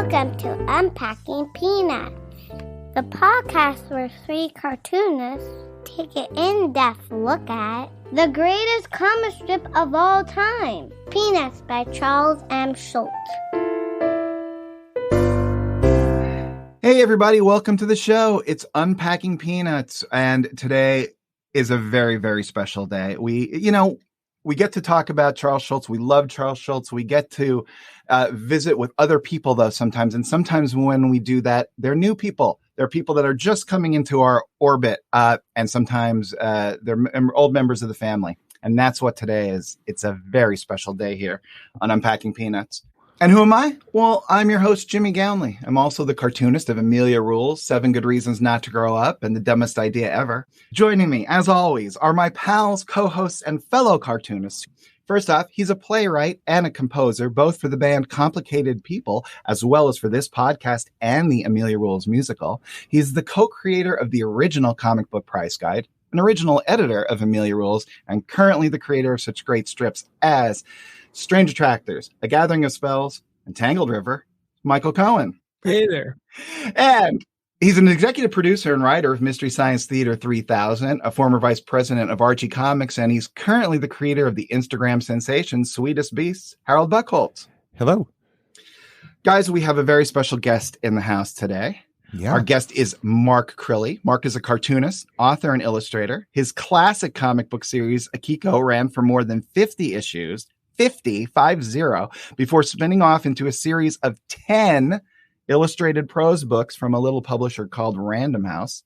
Welcome to Unpacking Peanuts, the podcast where three cartoonists take an in-depth look at the greatest comic strip of all time, Peanuts by Charles M. Schulz. Hey everybody, welcome to the show. It's Unpacking Peanuts, and today is a very, very special day. We get to talk about Charles Schulz. We love Charles Schulz. We get to visit with other people, though, sometimes. And sometimes when we do that, they're new people. They're people that are just coming into our orbit. And sometimes they're old members of the family. And that's what today is. It's a very special day here on Unpacking Peanuts. And who am I? Well, I'm your host, Jimmy Gownley. I'm also the cartoonist of Amelia Rules, 7 Good Reasons Not to Grow Up, and The Dumbest Idea Ever. Joining me, as always, are my pals, co-hosts, and fellow cartoonists. First off, he's a playwright and a composer, both for the band Complicated People, as well as for this podcast and the Amelia Rules musical. He's the co-creator of the original comic book price guide, an original editor of Amelia Rules, and currently the creator of such great strips as Strange Attractors, A Gathering of Spells, and Tangled River, Michael Cohen. Hey there. And he's an executive producer and writer of Mystery Science Theater 3000, a former vice president of Archie Comics, and he's currently the creator of the Instagram sensation Sweetest Beasts, Harold Buchholz. Hello. Guys, we have a very special guest in the house today. Yeah. Our guest is Mark Crilley. Mark is a cartoonist, author, and illustrator. His classic comic book series, Akiko, ran for more than 50 issues, 50, before spinning off into a series of 10 illustrated prose books from a little publisher called Random House.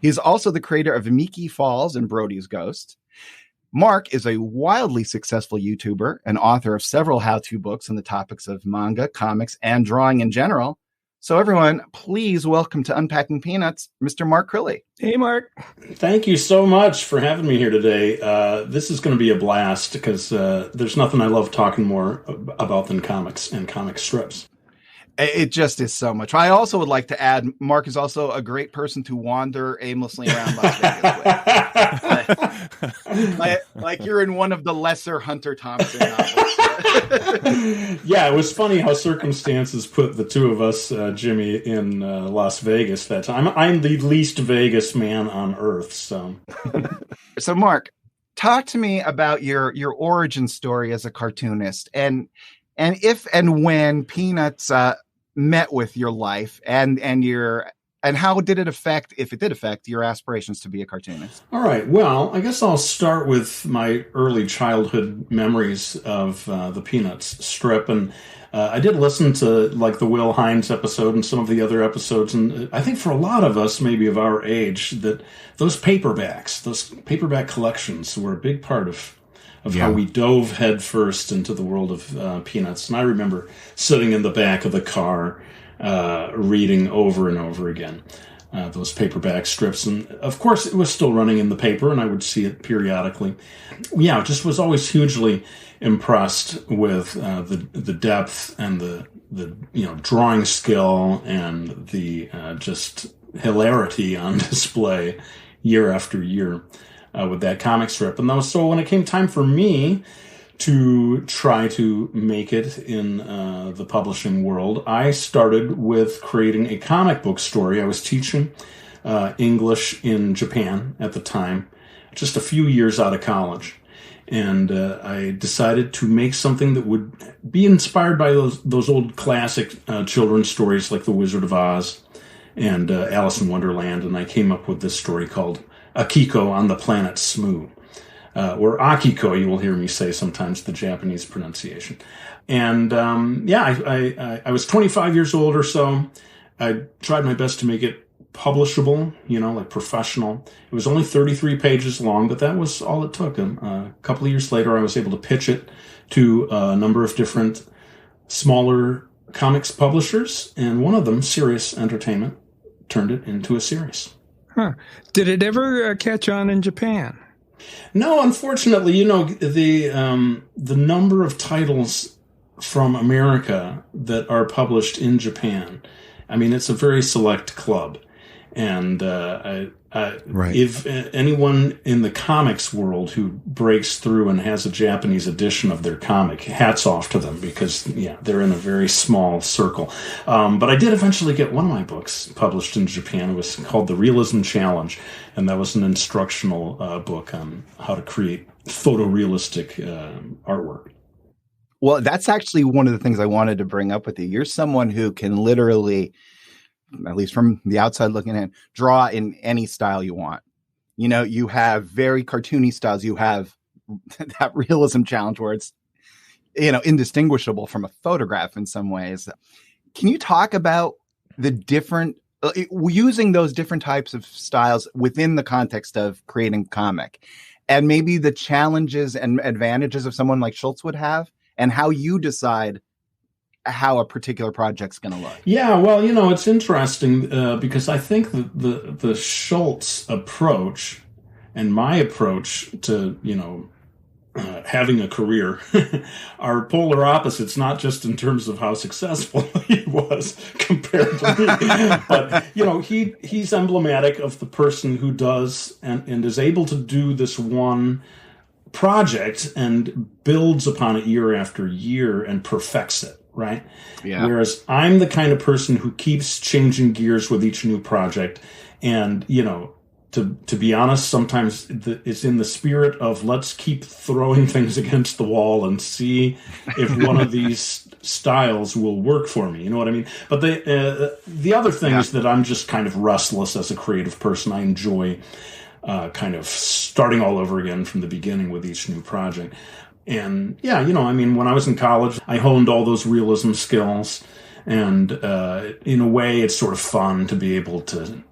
He's also the creator of Miki Falls and Brody's Ghost. Mark is a wildly successful YouTuber and author of several how-to books on the topics of manga, comics, and drawing in general. So everyone, please welcome to Unpacking Peanuts, Mr. Mark Crilley. Hey, Mark. Thank you so much for having me here today. This is going to be a blast because there's nothing I love talking more about than comics and comic strips. It just is so much. I also would like to add, Mark is also a great person to wander aimlessly around Las Vegas with. like you're in one of the lesser Hunter Thompson novels. Yeah, it was funny how circumstances put the two of us, Jimmy, in Las Vegas that time. I'm the least Vegas man on earth. So Mark, talk to me about your origin story as a cartoonist and if and when Peanuts met with your life and how did it affect, if it did affect, your aspirations to be a cartoonist? All right. Well, I guess I'll start with my early childhood memories of the Peanuts strip. And I did listen to like the Will Hines episode and some of the other episodes. And I think for a lot of us, maybe of our age, that those paperback collections were a big part of how we dove headfirst into the world of Peanuts. And I remember sitting in the back of the car reading over and over again those paperback strips. And, of course, it was still running in the paper, and I would see it periodically. Yeah, just was always hugely impressed with the depth and the drawing skill and the just hilarity on display year after year. With that comic strip. And so when it came time for me to try to make it in the publishing world, I started with creating a comic book story. I was teaching English in Japan at the time, just a few years out of college. And I decided to make something that would be inspired by those old classic children's stories like The Wizard of Oz and Alice in Wonderland. And I came up with this story called Akiko on the Planet Smoo, or Akiko, you will hear me say sometimes, the Japanese pronunciation. And I was 25 years old or so. I tried my best to make it publishable, like professional. It was only 33 pages long, but that was all it took. A couple of years later, I was able to pitch it to a number of different smaller comics publishers, and one of them, Sirius Entertainment, turned it into a series. Huh. Did it ever catch on in Japan? No, unfortunately, the number of titles from America that are published in Japan, I mean, it's a very select club. And Right. If anyone in the comics world who breaks through and has a Japanese edition of their comic, hats off to them, because they're in a very small circle. But I did eventually get one of my books published in Japan. It was called The Realism Challenge, and that was an instructional book on how to create photorealistic artwork. Well, that's actually one of the things I wanted to bring up with you. You're someone who can literally, at least from the outside looking in, draw in any style you want. You know, you have very cartoony styles. You have that realism challenge where it's, indistinguishable from a photograph in some ways. Can you talk about the different, using those different types of styles within the context of creating comic, and maybe the challenges and advantages of someone like Schultz would have, and how you decide how a particular project's going to look? Yeah, well, it's interesting because I think the Schultz approach and my approach to, having a career are polar opposites, not just in terms of how successful he was compared to me, but, he's emblematic of the person who does and is able to do this one project and builds upon it year after year and perfects it. Right. Yeah. Whereas I'm the kind of person who keeps changing gears with each new project. And, to be honest, sometimes it's in the spirit of let's keep throwing things against the wall and see if one of these styles will work for me. You know what I mean? But the other thing is that I'm just kind of restless as a creative person. I enjoy kind of starting all over again from the beginning with each new project. And when I was in college, I honed all those realism skills. And in a way, it's sort of fun to be able to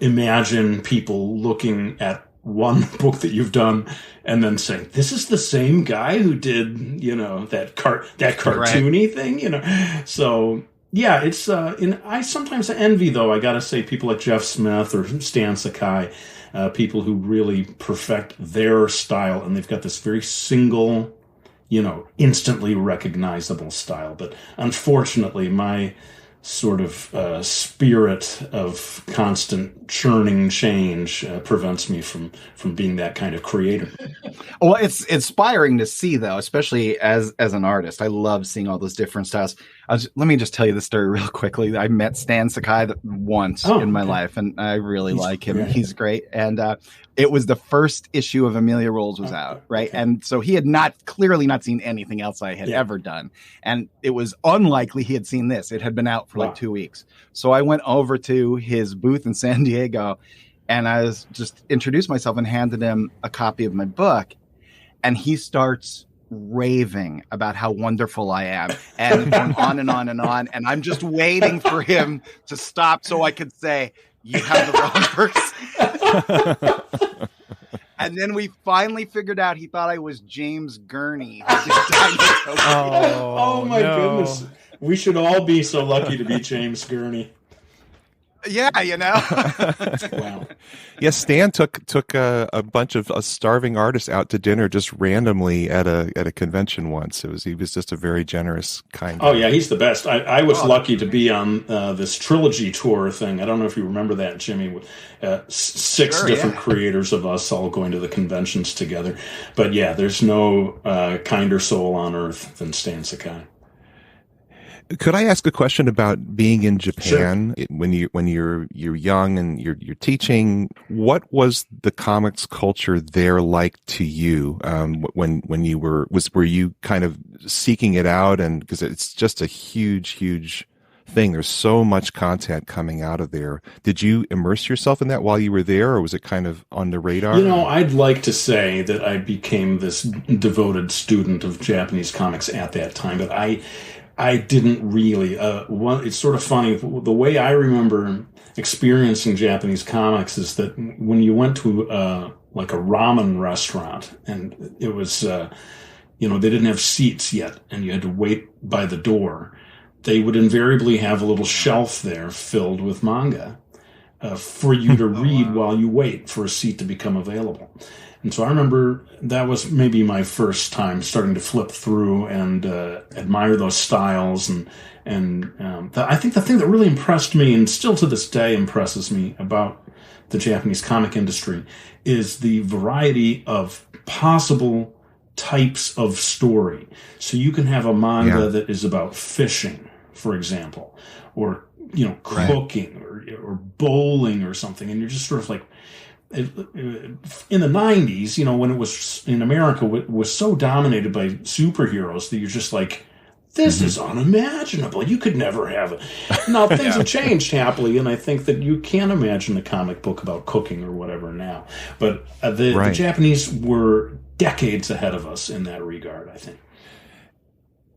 imagine people looking at one book that you've done and then saying, this is the same guy who did, that cartoony thing, So, it's, I sometimes envy, though, I got to say, people like Jeff Smith or Stan Sakai, people who really perfect their style, and they've got this very single, instantly recognizable style. But unfortunately, my sort of spirit of constant churning change prevents me from being that kind of creator. Well, it's inspiring to see, though, especially as an artist. I love seeing all those different styles. Let me just tell you the story real quickly. I met Stan Sakai once in my life, and I really like him. Great. He's great. And it was the first issue of Amelia Rolls was out, right? Okay. And so he had clearly not seen anything else I had ever done. And it was unlikely he had seen this. It had been out for like 2 weeks. So I went over to his booth in San Diego, and I was just introduced myself and handed him a copy of my book. And he starts raving about how wonderful I am, and going on and on and on. And I'm just waiting for him to stop so I could say, you have the wrong person. And then we finally figured out he thought I was James Gurney. Oh my goodness. We should all be so lucky to be James Gurney. Yeah, Wow. Yes, Stan took a bunch of starving artists out to dinner just randomly at a convention once. He was just a very generous, kind. Oh yeah, he's the best. I was lucky to be on this trilogy tour thing. I don't know if you remember that, Jimmy. With six different creators of us all going to the conventions together. But yeah, there's no kinder soul on earth than Stan Sakai. Could I ask a question about being in Japan? Sure. When you're young and you're teaching? What was the comics culture there like to you when you were you kind of seeking it out? And because it's just a huge thing. There's so much content coming out of there. Did you immerse yourself in that while you were there, or was it kind of on the radar? I'd like to say that I became this devoted student of Japanese comics at that time, but I didn't really. It's sort of funny. The way I remember experiencing Japanese comics is that when you went to like a ramen restaurant, and it was, they didn't have seats yet, and you had to wait by the door, they would invariably have a little shelf there filled with manga for you to read while you wait for a seat to become available. And so I remember that was maybe my first time starting to flip through and admire those styles. And I think the thing that really impressed me, and still to this day impresses me about the Japanese comic industry is the variety of possible types of story. So you can have a manga that is about fishing, for example, or cooking or bowling or something, and you're just sort of like, in the 90s, when it was in America, it was so dominated by superheroes that you're just like, this is unimaginable. You could never have it. Now, things have changed happily, and I think that you can imagine a comic book about cooking or whatever now. But the Japanese were decades ahead of us in that regard, I think.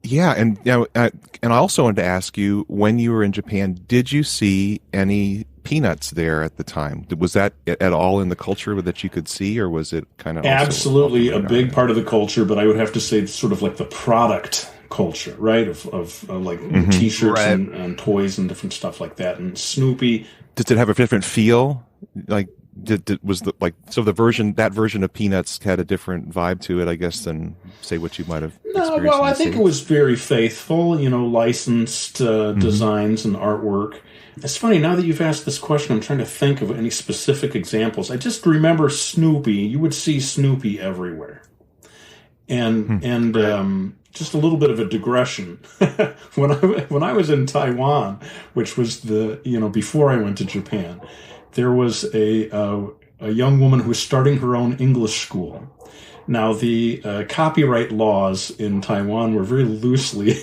Yeah, and I also wanted to ask you, when you were in Japan, did you see any Peanuts there at the time? Was that at all in the culture that you could see, or was it kind of absolutely a big part of the culture? But I would have to say it's sort of like the product culture, right? Of like T-shirts and toys and different stuff like that. And Snoopy. Did it have a different feel? Like, that version of Peanuts had a different vibe to it, I guess, than say what you might have experienced? Well, I think it was very faithful, licensed designs and artwork. It's funny, now that you've asked this question, I'm trying to think of any specific examples. I just remember Snoopy. You would see Snoopy everywhere. And just a little bit of a digression. When I was in Taiwan, which was before I went to Japan, there was a young woman who was starting her own English school. Now, the copyright laws in Taiwan were very loosely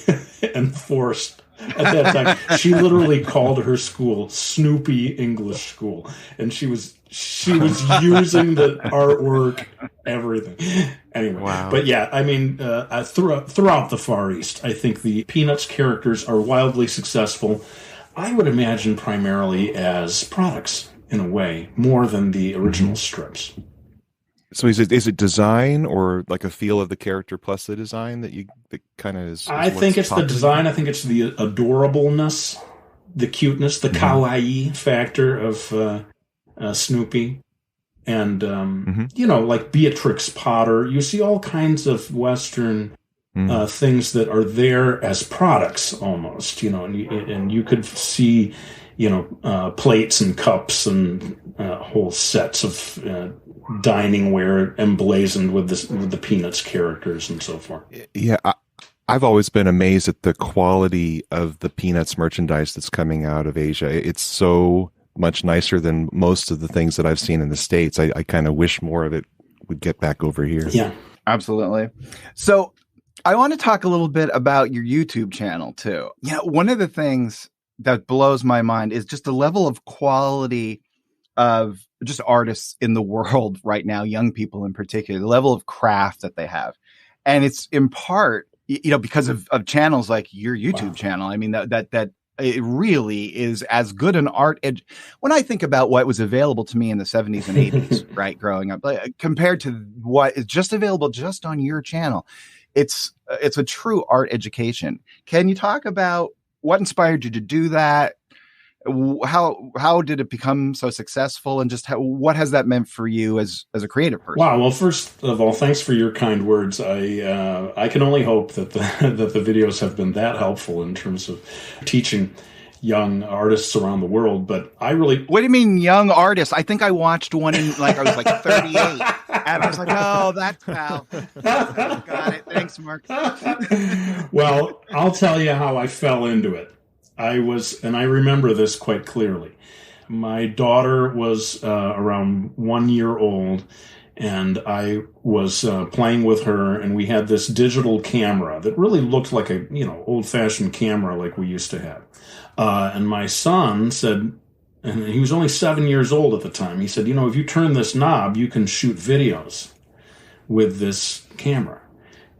enforced at that time. She literally called her school Snoopy English School, and she was using the artwork, everything. Anyway, but yeah, I mean, throughout the Far East, I think the Peanuts characters are wildly successful. I would imagine primarily as products, in a way, more than the original strips. So is it design or like a feel of the character plus the design that kind of is? I think it's the design. I think it's the adorableness, the cuteness, the kawaii factor of Snoopy, and like Beatrix Potter. You see all kinds of Western things that are there as products almost. And you could see plates and cups and whole sets of dining ware emblazoned with the Peanuts characters and so forth. Yeah, I've always been amazed at the quality of the Peanuts merchandise that's coming out of Asia. It's so much nicer than most of the things that I've seen in the States. I kind of wish more of it would get back over here. Yeah, absolutely. So I want to talk a little bit about your YouTube channel too. One of the things that blows my mind is just the level of quality of just artists in the world right now, young people in particular, the level of craft that they have. And it's in part, because of channels like your YouTube channel. I mean, that it really is as good an art when I think about what was available to me in the 70s and 80s, right, growing up, compared to what is just available just on your channel, it's a true art education. Can you talk about what inspired you to do that? How did it become so successful, and just what has that meant for you as a creative person? Wow. Well, first of all, thanks for your kind words. I can only hope that the videos have been that helpful in terms of teaching young artists around the world. But I really... What do you mean young artists? I think I watched one in I was like 38 and I was like, oh, that's pal. Got it. Thanks, Mark. Well, I'll tell you how I fell into it. And I remember this quite clearly. My daughter was around 1 year old, and I was playing with her, and we had this digital camera that really looked like a old-fashioned camera like we used to have. And my son said, and he was only 7 years old at the time, he said, if you turn this knob, you can shoot videos with this camera.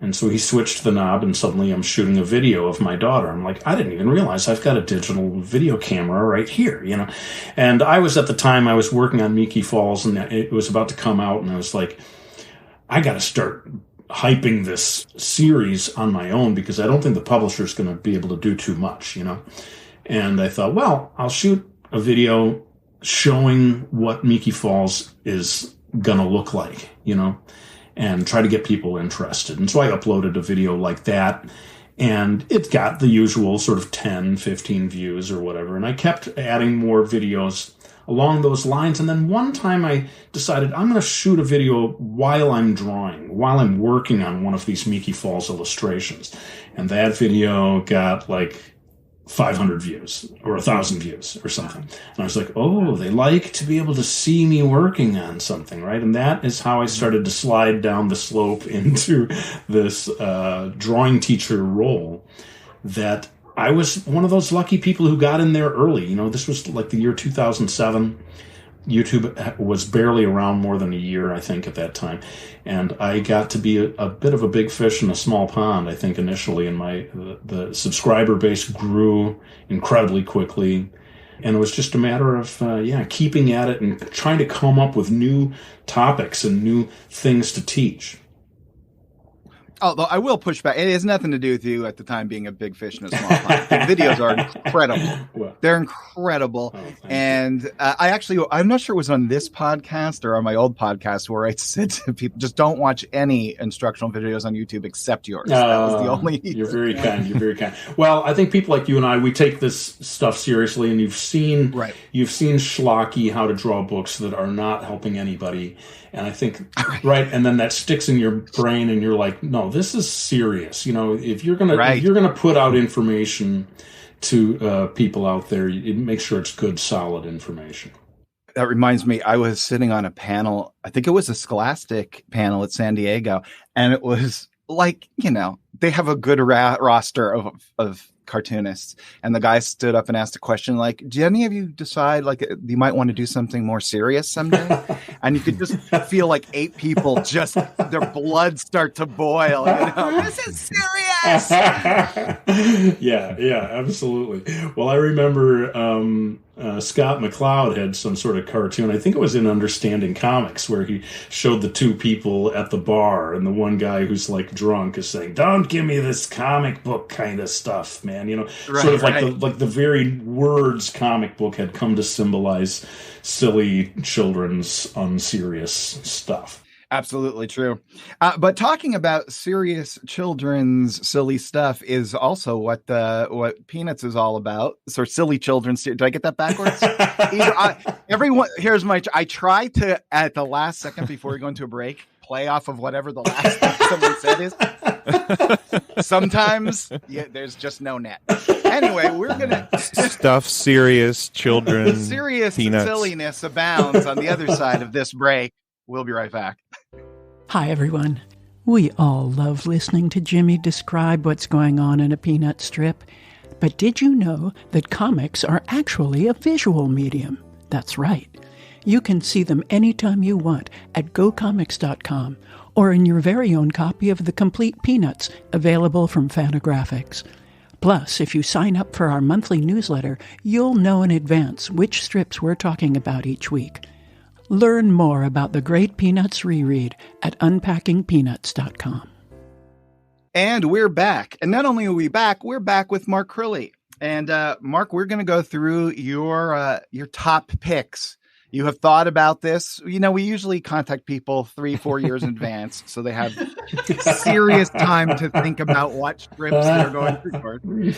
And so he switched the knob, and suddenly I'm shooting a video of my daughter. I'm like, I didn't even realize I've got a digital video camera right here, And I was working on Miki Falls, and it was about to come out, and I was like, I got to start hyping this series on my own because I don't think the publisher's going to be able to do too much, And I thought, well, I'll shoot a video showing what Miki Falls is going to look like, and try to get people interested. And so I uploaded a video like that, and it got the usual sort of 10, 15 views or whatever. And I kept adding more videos along those lines. And then one time I decided I'm going to shoot a video while I'm drawing, while I'm working on one of these Miki Falls illustrations. And that video got like 500 views or 1,000 views or something. And I was like, oh, they like to be able to see me working on something, right? And that is how I started to slide down the slope into this drawing teacher role, that I was one of those lucky people who got in there early. You know, this was like the year 2007. YouTube was barely around more than a year, I think, at that time. And I got to be a bit of a big fish in a small pond, I think, initially. And the subscriber base grew incredibly quickly. And it was just a matter of, keeping at it and trying to come up with new topics and new things to teach. Although I will push back. It has nothing to do with you at the time being a big fish in a small pond. The videos are incredible. Well, they're incredible. And I'm not sure it was on this podcast or on my old podcast where I said to people, just don't watch any instructional videos on YouTube except yours. That was the only. You're very kind. You're very kind. Well, I think people like you and I, we take this stuff seriously, and you've seen schlocky how to draw books that are not helping anybody. And I think, right, and then that sticks in your brain, and you're like, no, this is serious. You know, if you're gonna put out information to people out there, you make sure it's good, solid information. That reminds me, I was sitting on a panel. I think it was a Scholastic panel at San Diego, and it was like, you know, they have a good roster of cartoonists, and the guy stood up and asked a question like, do any of you decide like you might want to do something more serious someday? And you could just feel like 8 people just their blood start to boil, you know? This is serious. yeah, absolutely. Well, I remember Scott McCloud had some sort of cartoon. I think it was in Understanding Comics, where he showed the 2 people at the bar, and the one guy who's like drunk is saying, "Don't give me this comic book kind of stuff, man." You know, sort of like the very words comic book had come to symbolize silly children's unserious stuff. Absolutely true. But talking about serious children's silly stuff is also what Peanuts is all about. So silly children's. Did I get that backwards? I try to, at the last second before we go into a break, play off of whatever the last thing someone said is. Sometimes there's just no net. Anyway, we're going to... Stuff serious children. Serious Peanuts. Silliness abounds on the other side of this break. We'll be right back. Hi, everyone. We all love listening to Jimmy describe what's going on in a Peanut strip. But did you know that comics are actually a visual medium? That's right. You can see them anytime you want at GoComics.com or in your very own copy of The Complete Peanuts, available from Fantagraphics. Plus, if you sign up for our monthly newsletter, you'll know in advance which strips we're talking about each week. Learn more about the Great Peanuts reread at unpackingpeanuts.com. And we're back. And not only are we back, we're back with Mark Crilley. And Mark, we're going to go through your top picks. You have thought about this. You know, we usually contact people 3-4 years in advance, so they have serious time to think about what strips they're going to record.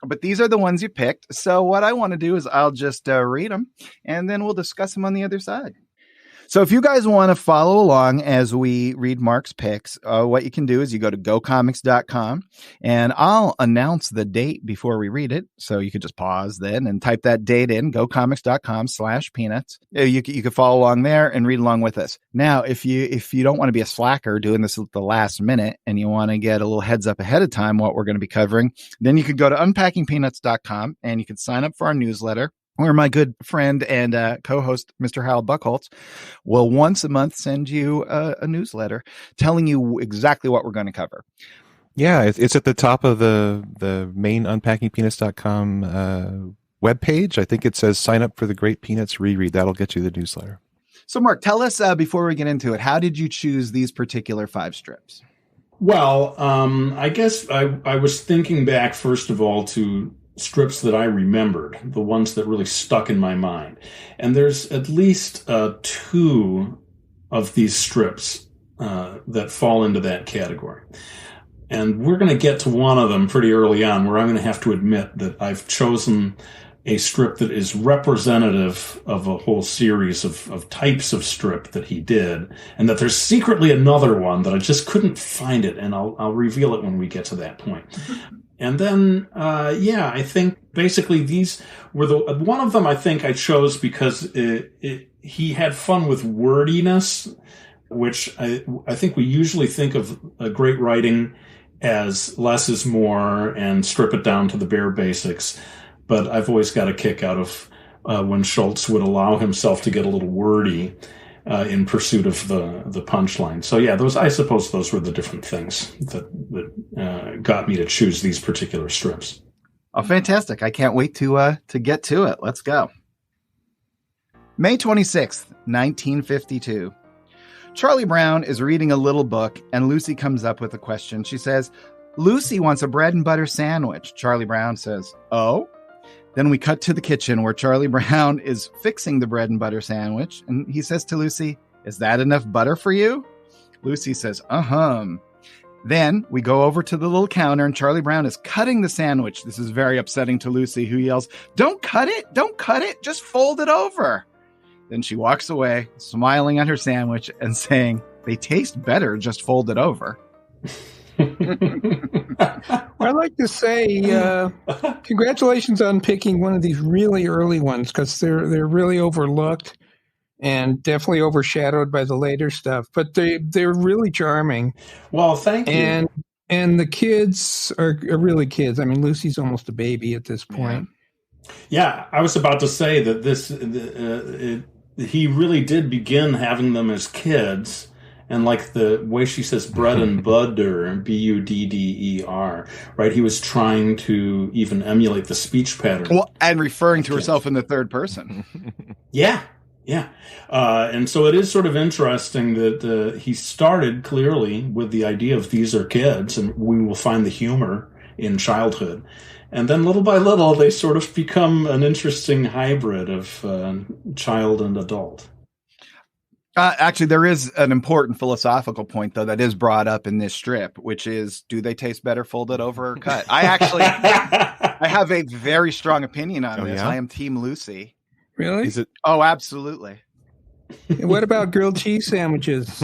But these are the ones you picked. So what I want to do is I'll just read them, and then we'll discuss them on the other side. So if you guys want to follow along as we read Mark's picks, what you can do is you go to gocomics.com, and I'll announce the date before we read it. So you could just pause then and type that date in, gocomics.com/peanuts. You could follow along there and read along with us. Now, if you don't want to be a slacker doing this at the last minute and you want to get a little heads up ahead of time what we're going to be covering, then you could go to unpackingpeanuts.com and you can sign up for our newsletter, where my good friend and co-host, Mr. Hal Buchholz, will once a month send you a newsletter telling you exactly what we're going to cover. Yeah, it's at the top of the main unpackingpeanuts.com webpage. I think it says sign up for the Great Peanuts reread. That'll get you the newsletter. So, Mark, tell us before we get into it, how did you choose these particular 5 strips? Well, I guess I was thinking back, first of all, to strips that I remembered, the ones that really stuck in my mind. And there's at least 2 of these strips that fall into that category. And we're going to get to one of them pretty early on, where I'm going to have to admit that I've chosen a strip that is representative of a whole series of types of strip that he did, and that there's secretly another one that I just couldn't find it, and I'll reveal it when we get to that point. And then, I think basically these were one of them I think I chose because he had fun with wordiness, which I think we usually think of great writing as less is more and strip it down to the bare basics. But I've always got a kick out of when Schultz would allow himself to get a little wordy in pursuit of the punchline. So yeah, I suppose those were the different things that got me to choose these particular strips. Oh, fantastic. I can't wait to get to it. Let's go. May 26th, 1952. Charlie Brown is reading a little book, and Lucy comes up with a question. She says, Lucy wants a bread and butter sandwich. Charlie Brown says, oh? Then we cut to the kitchen where Charlie Brown is fixing the bread and butter sandwich. And he says to Lucy, is that enough butter for you? Lucy says, uh-huh. Then we go over to the little counter and Charlie Brown is cutting the sandwich. This is very upsetting to Lucy, who yells, don't cut it. Don't cut it. Just fold it over. Then she walks away, smiling at her sandwich and saying, they taste better just folded over. I'd like to say congratulations on picking one of these really early ones, because they're really overlooked and definitely overshadowed by the later stuff. But they're really charming. Well, thank you. And the kids are really kids. I mean, Lucy's almost a baby at this point. Yeah, I was about to say that he really did begin having them as kids. And like the way she says bread and butter, Budder, right? He was trying to even emulate the speech pattern. Well, and referring to herself in the third person. Yeah. And so it is sort of interesting that he started clearly with the idea of these are kids, and we will find the humor in childhood. And then little by little, they sort of become an interesting hybrid of child and adult. Actually, there is an important philosophical point, though, that is brought up in this strip, which is, do they taste better folded over or cut? I have a very strong opinion on this. Yeah? I am Team Lucy. Really? Is it? Oh, absolutely. What about grilled cheese sandwiches?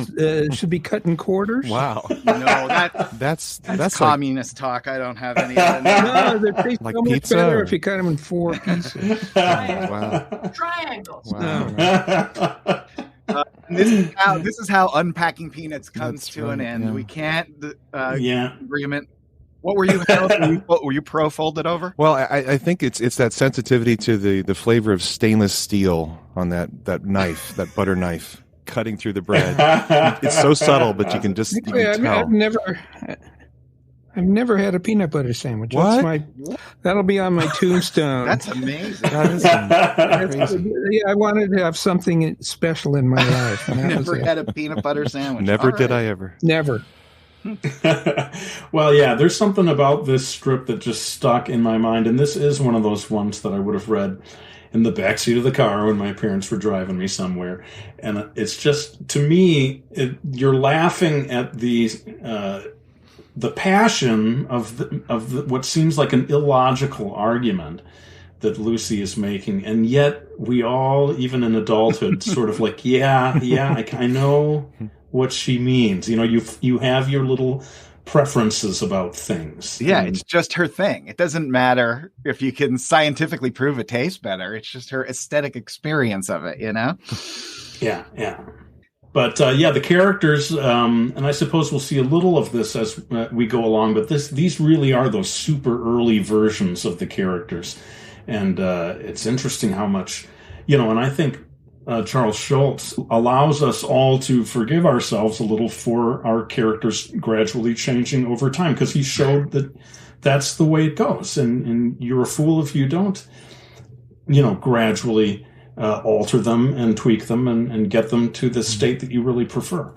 Should be cut in quarters? Wow. That's communist talk. I don't have any of that. No, they taste like so much better if you cut them in 4 pieces. Wow. Triangles. Wow. No. This is how Unpacking Peanuts comes to an end. Yeah. We can't agreement. What were you? Were you pro folded over? Well, I think it's that sensitivity to the flavor of stainless steel on that knife, that butter knife, cutting through the bread. It's so subtle, but you can tell. I've never had a peanut butter sandwich. What? That'll be on my tombstone. That's amazing. Crazy. Yeah, I wanted to have something special in my life. Never had a peanut butter sandwich. Never did I ever. Never. Well, yeah, there's something about this strip that just stuck in my mind, and this is one of those ones that I would have read in the backseat of the car when my parents were driving me somewhere. And it's just, to me, you're laughing at the passion of what seems like an illogical argument that Lucy is making, and yet we all, even in adulthood, sort of like, I know what she means. You know, you have your little preferences about things. Yeah, it's just her thing. It doesn't matter if you can scientifically prove it tastes better. It's just her aesthetic experience of it, you know? Yeah. But the characters, and I suppose we'll see a little of this as we go along, but these really are those super early versions of the characters. And it's interesting how much, and I think Charles Schultz allows us all to forgive ourselves a little for our characters gradually changing over time, because he showed that that's the way it goes. And you're a fool if you don't, gradually alter them and tweak them and get them to the state that you really prefer.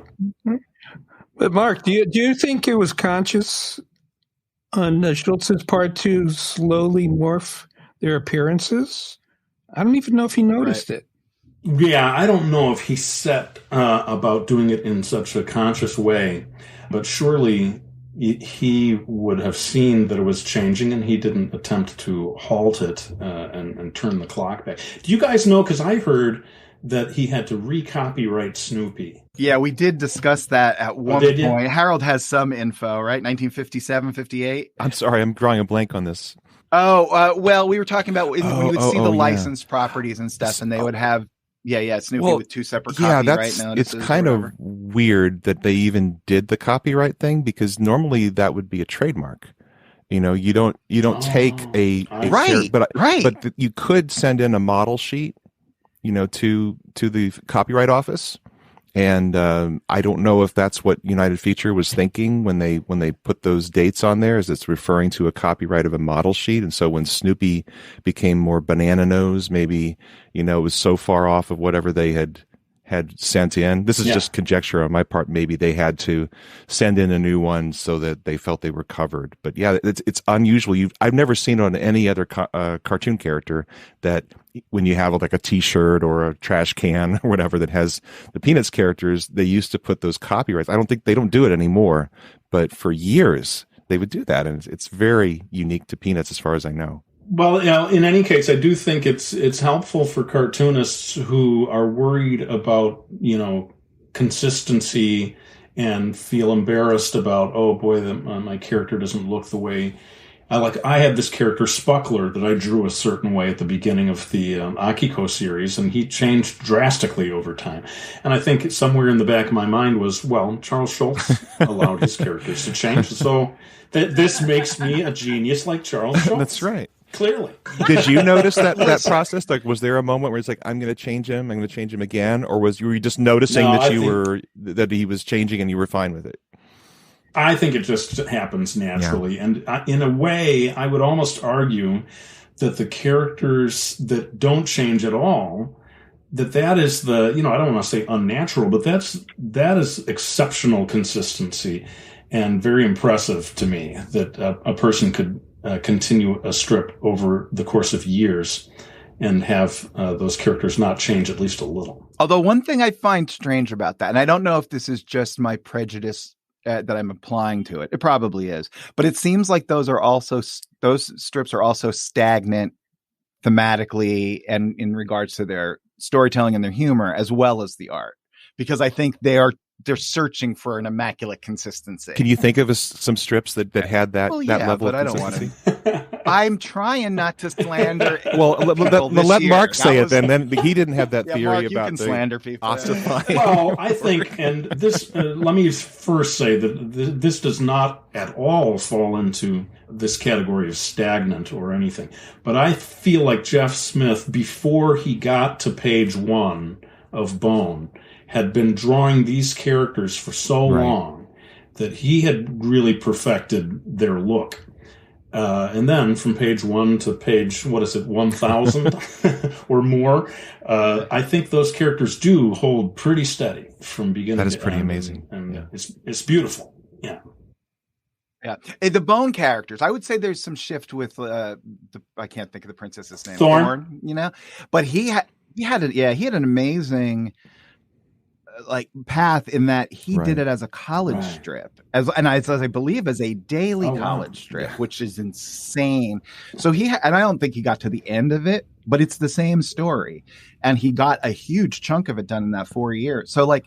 But Mark, do you think it was conscious on Schultz's part to slowly morph their appearances? I don't even know if he noticed it. Yeah, I don't know if he set about doing it in such a conscious way, but surely he would have seen that it was changing, and he didn't attempt to halt it and turn the clock back. Do you guys know? Because I heard that he had to re-copyright Snoopy. Yeah, we did discuss that at one point. Harold has some info, right? 1957, 58? I'm sorry, I'm drawing a blank on this. Oh, well, we were talking about we would see the licensed properties and stuff, and they would have Snoopy with two separate copyright notices. It's kind of weird that they even did the copyright thing, because normally that would be a trademark. You know, you don't take a right, but you could send in a model sheet, you know, to the copyright office. And I don't know if that's what United Feature was thinking when they put those dates on there, as it's referring to a copyright of a model sheet. And so when Snoopy became more banana nose, maybe, you know, it was so far off of whatever they had sent in. This is just conjecture on my part. Maybe they had to send in a new one so that they felt they were covered. But yeah, it's unusual. I've never seen it on any other cartoon character that when you have like a T-shirt or a trash can or whatever that has the Peanuts characters, they used to put those copyrights. I don't think they don't do it anymore, but for years they would do that, and it's very unique to Peanuts as far as I know. Well, you know, in any case, I do think it's helpful for cartoonists who are worried about, you know, consistency and feel embarrassed about, oh boy, my character doesn't look the way I had this character Spuckler that I drew a certain way at the beginning of the Akiko series, and he changed drastically over time. And I think somewhere in the back of my mind was, well, Charles Schulz allowed his characters to change, so this makes me a genius like Charles Schulz. That's right. Clearly. Did you notice that process? Like, was there a moment where it's like, I'm going to change him again, or were you just noticing that he was changing and you were fine with it? I think it just happens naturally. Yeah. And in a way, I would almost argue that the characters that don't change at all, that is the, you know, I don't want to say unnatural, but that is exceptional consistency and very impressive to me that a person could continue a strip over the course of years and have those characters not change at least a little. Although one thing I find strange about that, and I don't know if this is just my prejudice that I'm applying to it. It probably is, but it seems like those strips are also stagnant thematically and in regards to their storytelling and their humor, as well as the art, because I think they're searching for an immaculate consistency. Can you think of some strips that had that level of consistency? I don't want to. I'm trying not to slander. Well, let Mark say it then he didn't have that theory Mark, about you can slander people. Ossifying. Well, I think, and this, let me first say that this does not at all fall into this category of stagnant or anything. But I feel like Jeff Smith, before he got to page 1 of Bone, had been drawing these characters for so long that he had really perfected their look. And then from page 1 to page, 1,000 or more, I think those characters do hold pretty steady from beginning to end. That is pretty amazing. And it's beautiful. Yeah. Yeah. The Bone characters, I would say there's some shift with, I can't think of the princess's name. Thorn, you know, but he had an amazing path in that he did it as a college strip, as I believe as a daily college strip, which is insane. So and I don't think he got to the end of it, but it's the same story, and he got a huge chunk of it done in that 4 years. So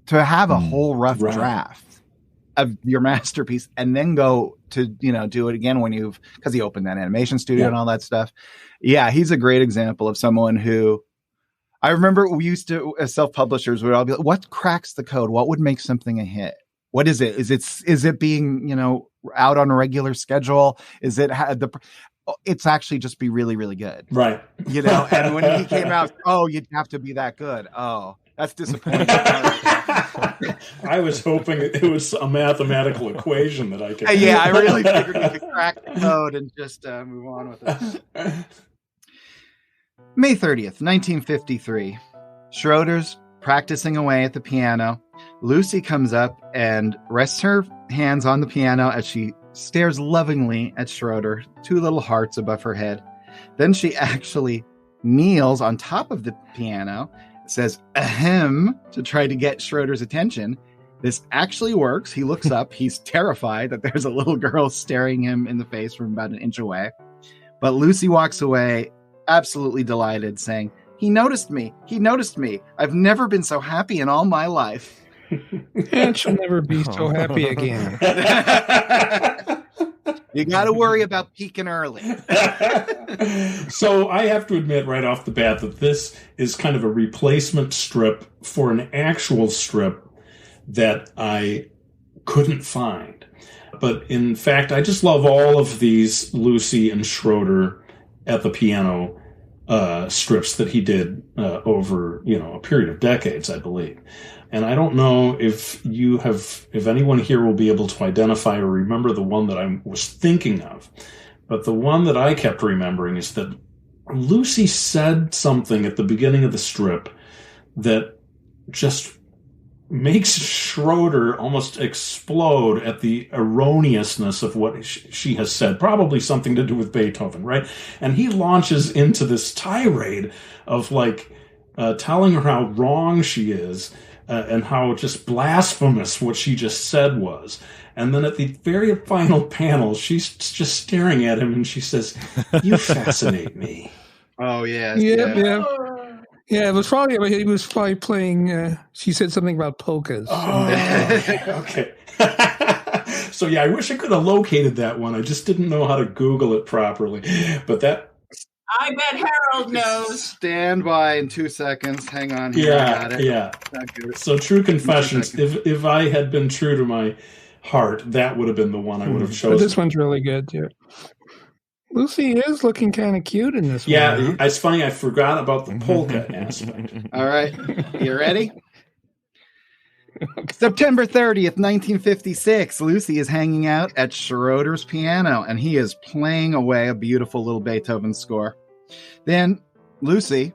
to have a whole rough draft of your masterpiece and then go to do it again because he opened that animation studio and all that stuff. Yeah, he's a great example of someone who. I remember we used to, as self-publishers, we'd all be like, what cracks the code? What would make something a hit? What is it? Is it being, out on a regular schedule? Is it it's actually just be really, really good. Right. And when he came out, you'd have to be that good. Oh, that's disappointing. I was hoping it was a mathematical equation that I could. Yeah, I really figured we could crack the code and just move on with it. May 30th, 1953. Schroeder's practicing away at the piano. Lucy comes up and rests her hands on the piano as she stares lovingly at Schroeder, 2 little hearts above her head. Then she actually kneels on top of the piano, says ahem to try to get Schroeder's attention, This actually works. He looks up. He's terrified that there's a little girl staring him in the face from about an inch away. But Lucy walks away absolutely delighted, saying, "He noticed me. He noticed me. I've never been so happy in all my life." And she'll never be so happy again. You got to worry about peaking early. So I have to admit right off the bat that this is kind of a replacement strip for an actual strip that I couldn't find. But in fact, I just love all of these Lucy and Schroeder at the piano strips that he did over, a period of decades, I believe. And I don't know if anyone here will be able to identify or remember the one that I was thinking of. But the one that I kept remembering is that Lucy said something at the beginning of the strip that just makes Schroeder almost explode at the erroneousness of what she has said, probably something to do with Beethoven, right? And he launches into this tirade of telling her how wrong she is and how just blasphemous what she just said was. And then at the very final panel, she's just staring at him and she says, "You fascinate me." Oh, yeah. Yeah, it was probably he was probably playing. She said something about polkas. Oh, okay. So yeah, I wish I could have located that one. I just didn't know how to Google it properly. But I bet Harold knows. Stand by in 2 seconds. Hang on here. Yeah, I got it. yeah. So true confessions. If I had been true to my heart, that would have been the one I would have chosen. But this one's really good too. Lucy is looking kind of cute in this one. Yeah, it's funny. I forgot about the polka aspect. All right. You ready? September 30th, 1956. Lucy is hanging out at Schroeder's piano, and he is playing away a beautiful little Beethoven score. Then Lucy,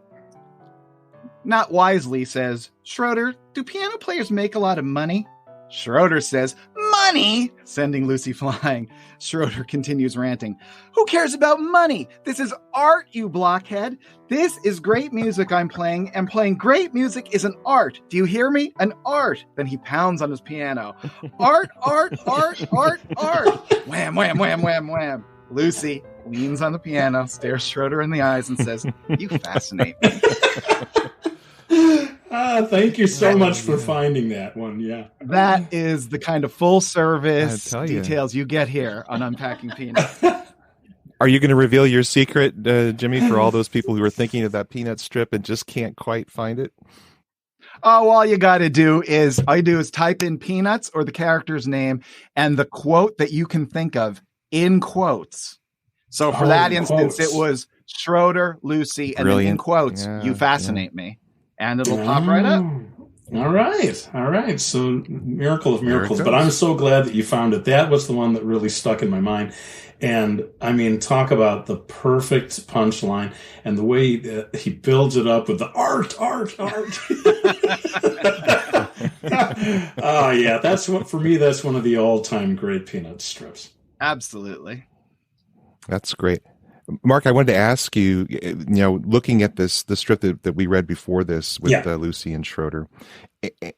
not wisely, says, "Schroeder, do piano players make a lot of money?" Schroeder says, "Money?" sending Lucy flying. Schroeder continues ranting. "Who cares about money? This is art, you blockhead. This is great music I'm playing, and playing great music is an art. Do you hear me? An art." Then he pounds on his piano. "Art, art, art, art, art." Wham, wham, wham, wham, wham. Lucy leans on the piano, stares Schroeder in the eyes, and says, "You fascinate me." Thank you so much for finding that one. Yeah. That is the kind of full service details you get here on Unpacking Peanuts. Are you going to reveal your secret, Jimmy, for all those people who are thinking of that Peanut strip and just can't quite find it? Oh, all you got to do is type in Peanuts or the character's name and the quote that you can think of in quotes. So for that instance, it was Schroeder, Lucy, and then in quotes, "You fascinate me." And it'll pop right up. All right. So miracle of miracles. But I'm so glad that you found it. That was the one that really stuck in my mind. And I mean, talk about the perfect punchline and the way he builds it up with the art. Oh yeah, that's one of the all-time great Peanuts strips. Absolutely. That's great. Mark, I wanted to ask you, looking at the strip that we read before this with Lucy and Schroeder,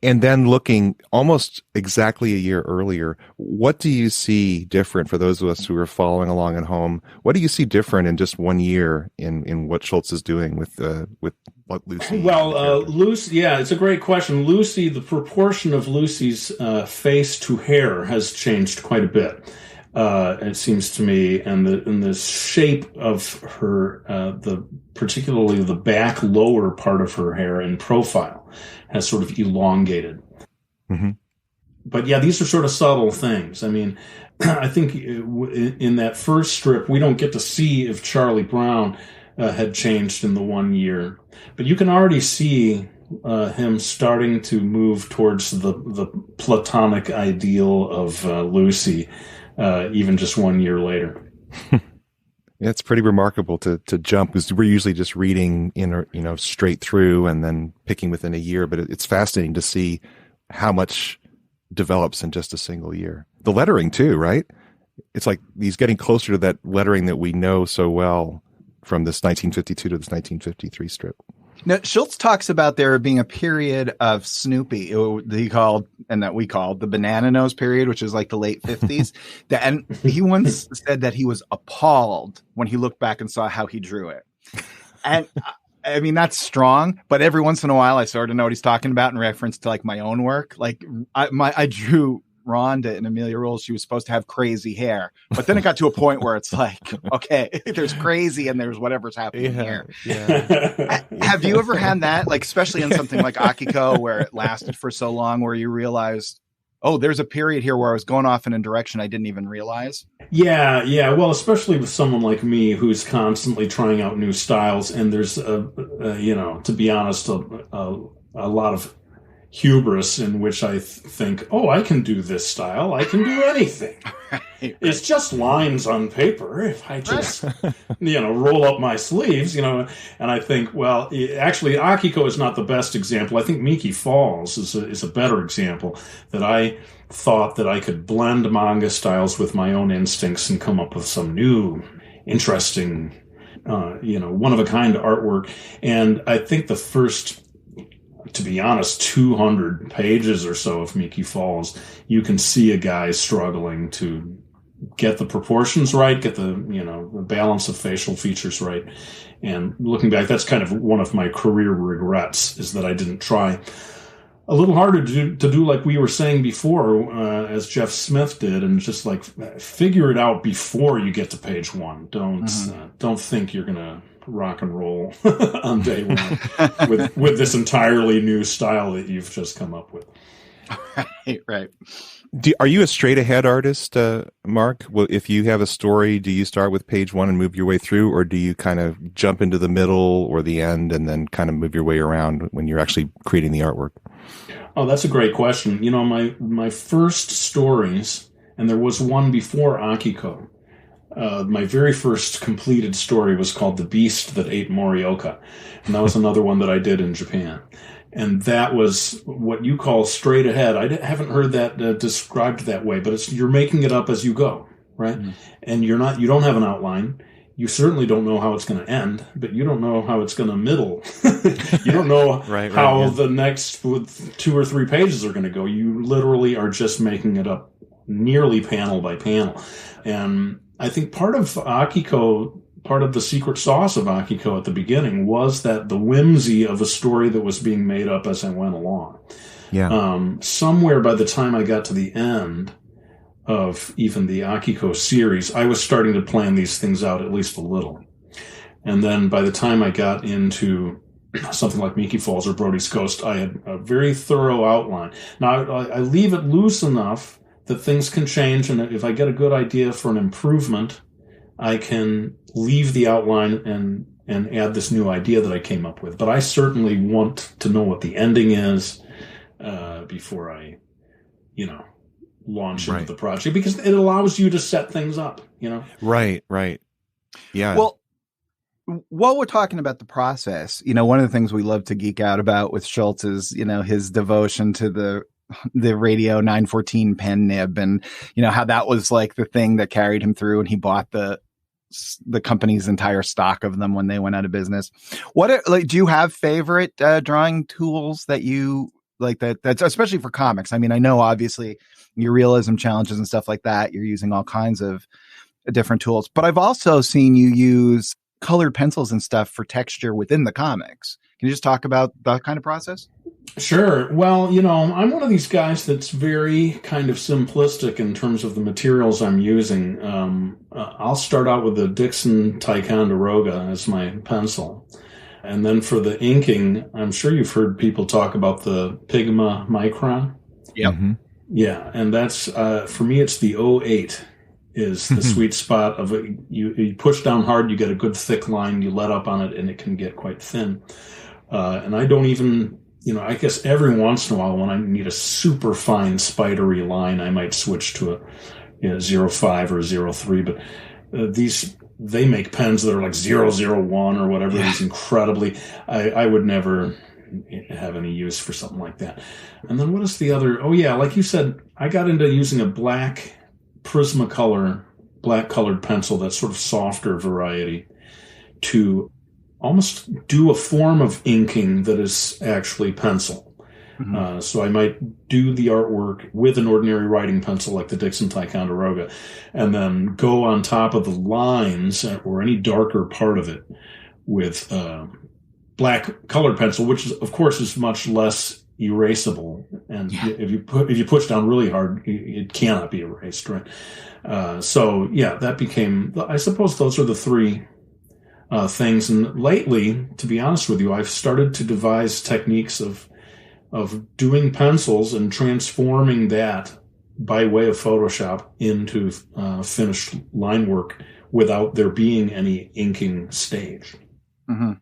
and then looking almost exactly a year earlier, what do you see different for those of us who are following along at home? What do you see different in just 1 year in what Schultz is doing with what Lucy? Well, Lucy, it's a great question. Lucy, the proportion of Lucy's face to hair has changed quite a bit. It seems to me, and the shape of her, particularly the back lower part of her hair in profile, has sort of elongated. Mm-hmm. But yeah, these are sort of subtle things. I mean, I think in that first strip, we don't get to see if Charlie Brown had changed in the 1 year, but you can already see him starting to move towards the platonic ideal of Lucy. Even just 1 year later. Yeah, it's pretty remarkable to jump, because we're usually just reading straight through and then picking within a year. But it's fascinating to see how much develops in just a single year. The lettering too, right? It's like he's getting closer to that lettering that we know so well from this 1952 to this 1953 strip. Now, Schultz talks about there being a period of Snoopy he called, and that we called, the banana nose period, which is like the late 50s. And he once said that he was appalled when he looked back and saw how he drew it. And I mean, that's strong, but every once in a while I sort of know what he's talking about in reference to like my own work. Like I drew Rhonda and Amelia Rule. She was supposed to have crazy hair, but then it got to a point where it's like, okay, there's crazy and there's whatever's happening here. Yeah. Have you ever had that, like, especially in something like Akiko, where it lasted for so long, where you realized, oh, there's a period here where I was going off in a direction I didn't even realize? Yeah. Well, especially with someone like me who's constantly trying out new styles, and there's to be honest, a lot of hubris in which I think, oh, I can do this style. I can do anything. Right. It's just lines on paper. If I just, roll up my sleeves, and I think, well, actually, Akiko is not the best example. I think Miki Falls is a better example, that I thought that I could blend manga styles with my own instincts and come up with some new, interesting, one-of-a-kind artwork. And I think the first, to be honest, 200 pages or so of Miki Falls, you can see a guy struggling to get the proportions right, get the balance of facial features right. And looking back, that's kind of one of my career regrets, is that I didn't try a little harder to do like we were saying before, as Jeff Smith did, and just like figure it out before you get to page one. Don't think you're gonna rock and roll on day one with this entirely new style that you've just come up with. Right. Are you a straight ahead artist, Mark? Well, if you have a story, do you start with page one and move your way through, or do you kind of jump into the middle or the end and then kind of move your way around when you're actually creating the artwork? Oh, that's a great question. My first stories, and there was one before Akiko. My very first completed story was called The Beast That Ate Morioka, and that was another one that I did in Japan. And that was what you call straight ahead. I haven't heard that described that way, but you're making it up as you go, right? Mm-hmm. And you don't have an outline. You certainly don't know how it's going to end, but you don't know how it's going to middle. You don't know how the next 2 or 3 pages are going to go. You literally are just making it up nearly panel by panel. And I think part of Akiko, part of the secret sauce of Akiko at the beginning was that the whimsy of a story that was being made up as I went along. Yeah. Somewhere by the time I got to the end of even the Akiko series, I was starting to plan these things out at least a little. And then by the time I got into something like Miki Falls or Brody's Ghost, I had a very thorough outline. Now, I leave it loose enough that things can change, and if I get a good idea for an improvement, I can leave the outline and add this new idea that I came up with. But I certainly want to know what the ending is before I, launch into the project, because it allows you to set things up, Right. Yeah. Well, while we're talking about the process, one of the things we love to geek out about with Schultz is, his devotion to the radio 914 pen nib, and how that was like the thing that carried him through, and he bought the company's entire stock of them when they went out of business. Do you have favorite drawing tools that you like, that's especially for comics? I mean, I know obviously your realism challenges and stuff like that, you're using all kinds of different tools, but I've also seen you use colored pencils and stuff for texture within the comics. Can you just talk about that kind of process? Sure. Well, I'm one of these guys that's very kind of simplistic in terms of the materials I'm using. I'll start out with the Dixon Ticonderoga as my pencil. And then for the inking, I'm sure you've heard people talk about the Pigma Micron. Yep. Mm-hmm. Yeah. And that's, for me, it's the 08 is the sweet spot of it. You push down hard, you get a good thick line, you let up on it, and it can get quite thin. And I don't even, I guess every once in a while when I need a super fine spidery line, I might switch to a 05 or 03. But they make pens that are like 001 or whatever. These incredibly, I would never have any use for something like that. And then what is the other? Oh yeah, like you said, I got into using a black Prismacolor, black colored pencil, that sort of softer variety, to almost do a form of inking that is actually pencil. So I might do the artwork with an ordinary writing pencil like the Dixon Ticonderoga, and then go on top of the lines or any darker part of it with black colored pencil, which is, of course, is much less erasable. And if you push down really hard, it cannot be erased, right? So that became, I suppose those are the three things. And lately, to be honest with you, I've started to devise techniques of doing pencils and transforming that by way of Photoshop into finished line work without there being any inking stage. Mm-hmm.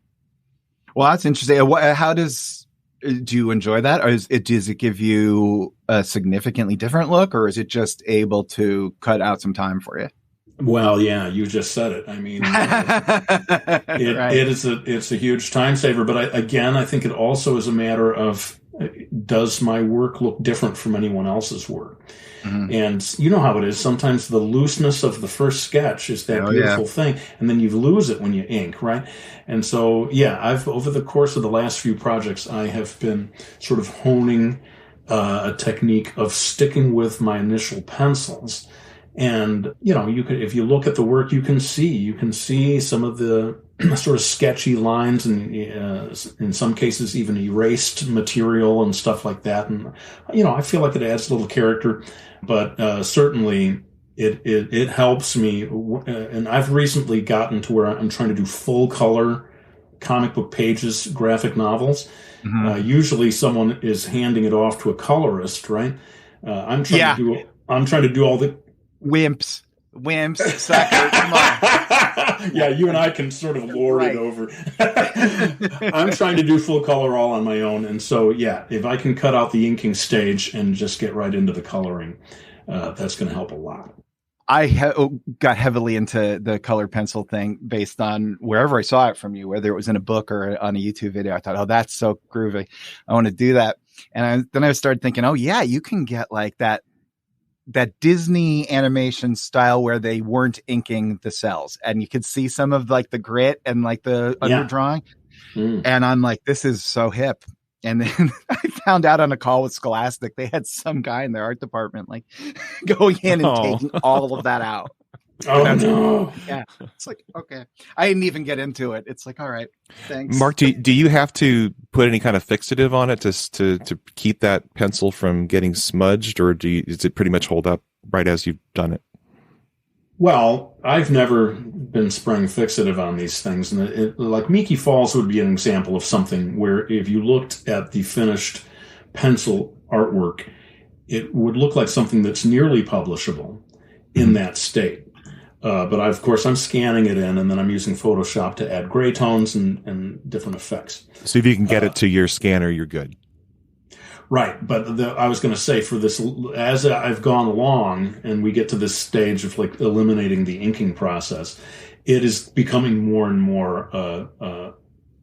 Well, that's interesting. How do you enjoy that? Or does it give you a significantly different look, or is it just able to cut out some time for you? Well, yeah, you just said it. I mean, it's a huge time saver, but I think it also is a matter of, does my work look different from anyone else's work? Mm-hmm. And you know how it is. Sometimes the looseness of the first sketch is that beautiful thing, and then you lose it when you ink, right? And so, I've, over the course of the last few projects, I have been sort of honing a technique of sticking with my initial pencils. And, you could, if you look at the work, you can see some of the sort of sketchy lines and, in some cases, even erased material and stuff like that. And, I feel like it adds a little character, but certainly it helps me. And I've recently gotten to where I'm trying to do full color comic book pages, graphic novels. Mm-hmm. Usually someone is handing it off to a colorist, right? I'm trying to do all the wimps, sucker, come on. Yeah, you and I can sort of lord it over. I'm trying to do full color all on my own. And so, if I can cut out the inking stage and just get right into the coloring, that's going to help a lot. I got heavily into the color pencil thing based on wherever I saw it from you, whether it was in a book or on a YouTube video. I thought, that's so groovy. I want to do that. And then I started thinking, you can get like that Disney animation style where they weren't inking the cells, and you could see some of like the grit and like the underdrawing. And I'm like, this is so hip. And then I found out on a call with Scholastic, they had some guy in their art department like going in and taking all of that out. Oh, no. Yeah. It's like, okay. I didn't even get into it. It's like, all right, thanks. Mark, do you have to put any kind of fixative on it to keep that pencil from getting smudged, or does it pretty much hold up right as you've done it? Well, I've never been spraying fixative on these things. And like Miki Falls would be an example of something where if you looked at the finished pencil artwork, it would look like something that's nearly publishable in that state. But of course, I'm scanning it in, and then I'm using Photoshop to add gray tones and different effects. So if you can get it to your scanner, you're good. Right. But I was going to say, for this, as I've gone along and we get to this stage of like eliminating the inking process, it is becoming more and more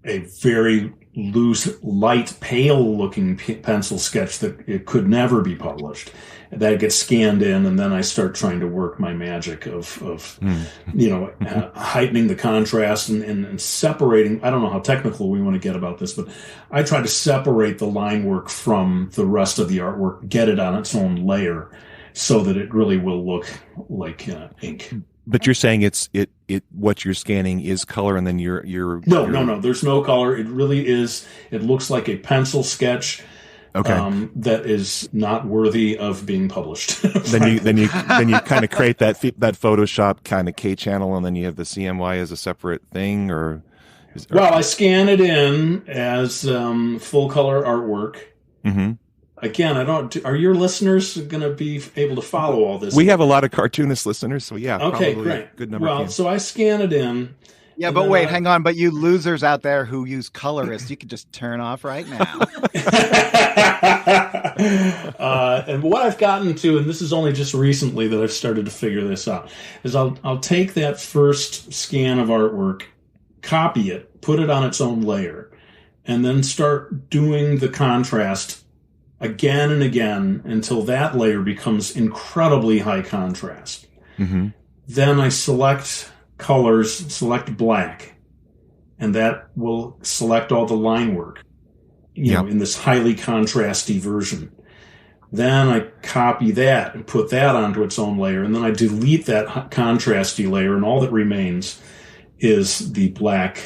a very loose, light, pale-looking pencil sketch that it could never be published. That gets scanned in, and then I start trying to work my magic of heightening the contrast and separating. I don't know how technical we want to get about this, but I try to separate the line work from the rest of the artwork, get it on its own layer, so that it really will look like ink. But you're saying it what you're scanning is color, and then you're No. There's no color. It really is. It looks like a pencil sketch. Okay. That is not worthy of being published. then you kind of create that Photoshop kind of K channel, and then you have the CMY as a separate thing, Well, I scan it in as full color artwork. Mm-hmm. Again, are your listeners going to be able to follow all this? We have a lot of cartoonist listeners, so okay, great. Good number. Well, so I scan it in. Yeah, but wait, hang on. But you losers out there who use colorists, you could just turn off right now. And what I've gotten to, and this is only just recently that I've started to figure this out, is I'll take that first scan of artwork, copy it, put it on its own layer, and then start doing the contrast again and again until that layer becomes incredibly high contrast. Mm-hmm. Then I select colors, select black, and that will select all the line work, in this highly contrasty version. Then I copy that and put that onto its own layer, and then I delete that contrasty layer, and all that remains is the black,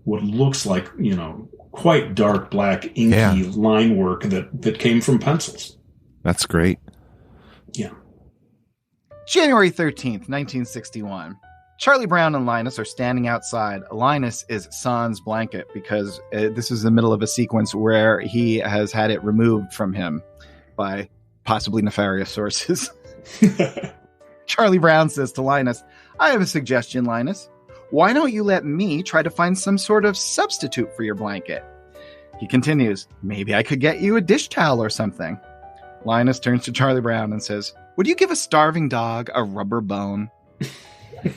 what looks like, quite dark black inky line work that came from pencils. That's great. Yeah. January 13th, 1961. Charlie Brown and Linus are standing outside. Linus is sans blanket because this is the middle of a sequence where he has had it removed from him by possibly nefarious sources. Charlie Brown says to Linus, "I have a suggestion, Linus. Why don't you let me try to find some sort of substitute for your blanket?" He continues, "Maybe I could get you a dish towel or something." Linus turns to Charlie Brown and says, "Would you give a starving dog a rubber bone?"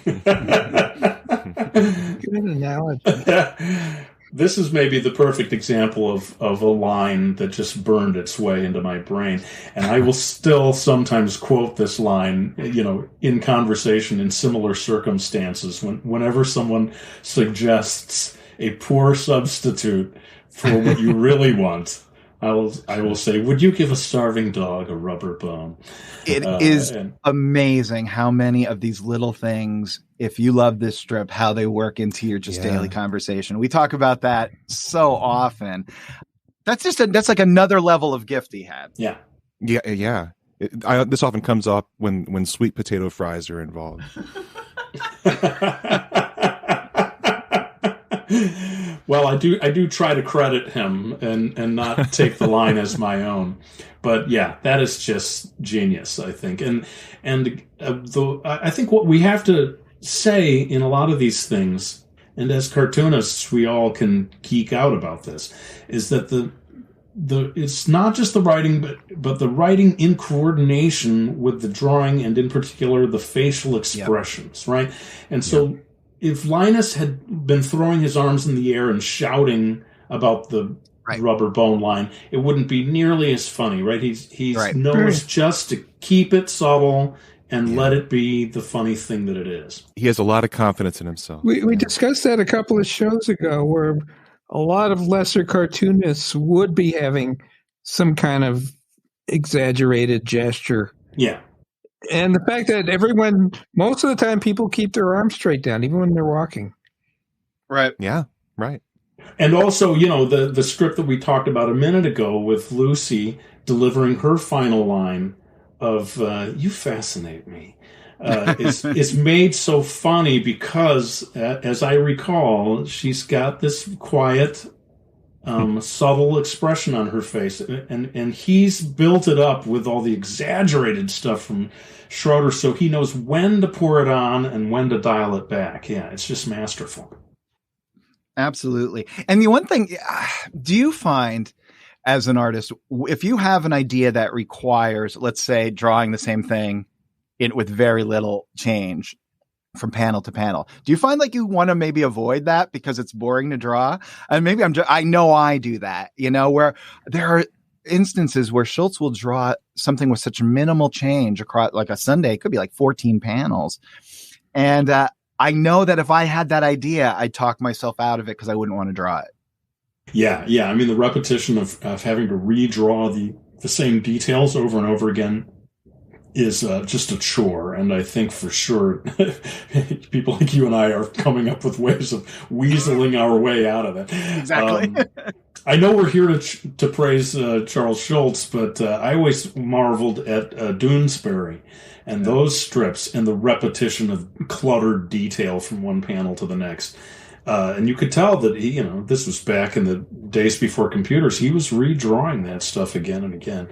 Good analogy. This is maybe the perfect example of a line that just burned its way into my brain. And I will still sometimes quote this line, in conversation in similar circumstances. Whenever someone suggests a poor substitute for what you really want, I will say, "Would you give a starving dog a rubber bone?" It is amazing how many of these little things, if you love this strip, how they work into your just daily conversation. We talk about that so often. That's like another level of gift he had. Yeah. Yeah. This often comes up when sweet potato fries are involved. Well, I do try to credit him and not take the line as my own, but yeah, that is just genius, I think. And I think what we have to say in a lot of these things, and as cartoonists, we all can geek out about this, is that it's not just the writing, but the writing in coordination with the drawing, and in particular the facial expressions, right? And so. If Linus had been throwing his arms in the air and shouting about the rubber bone line, it wouldn't be nearly as funny, right? He knows just to keep it subtle and let it be the funny thing that it is. He has a lot of confidence in himself. We discussed that a couple of shows ago, where a lot of lesser cartoonists would be having some kind of exaggerated gesture. Yeah. And the fact that most of the time, people keep their arms straight down, even when they're walking. Right. Yeah, right. And also, the script that we talked about a minute ago with Lucy delivering her final line of, "You fascinate me," is made so funny because, as I recall, she's got this quiet, subtle expression on her face, and he's built it up with all the exaggerated stuff from Schroeder, so he knows when to pour it on and when to dial it back. Yeah, it's just masterful. Absolutely. And the one thing, do you find as an artist, if you have an idea that requires, let's say, drawing the same thing with very little change from panel to panel, do you find like you want to maybe avoid that because it's boring to draw? And maybe I know I do that, where there are instances where Schultz will draw something with such minimal change across like a Sunday. It could be like 14 panels. And I know that if I had that idea, I'd talk myself out of it because I wouldn't want to draw it. Yeah. I mean, the repetition of having to redraw the same details over and over again is just a chore, and I think for sure people like you and I are coming up with ways of weaseling our way out of it. Exactly. I know we're here to praise Charles Schultz, but I always marveled at Doonesbury and those strips and the repetition of cluttered detail from one panel to the next. And you could tell that he, this was back in the days before computers. He was redrawing that stuff again and again.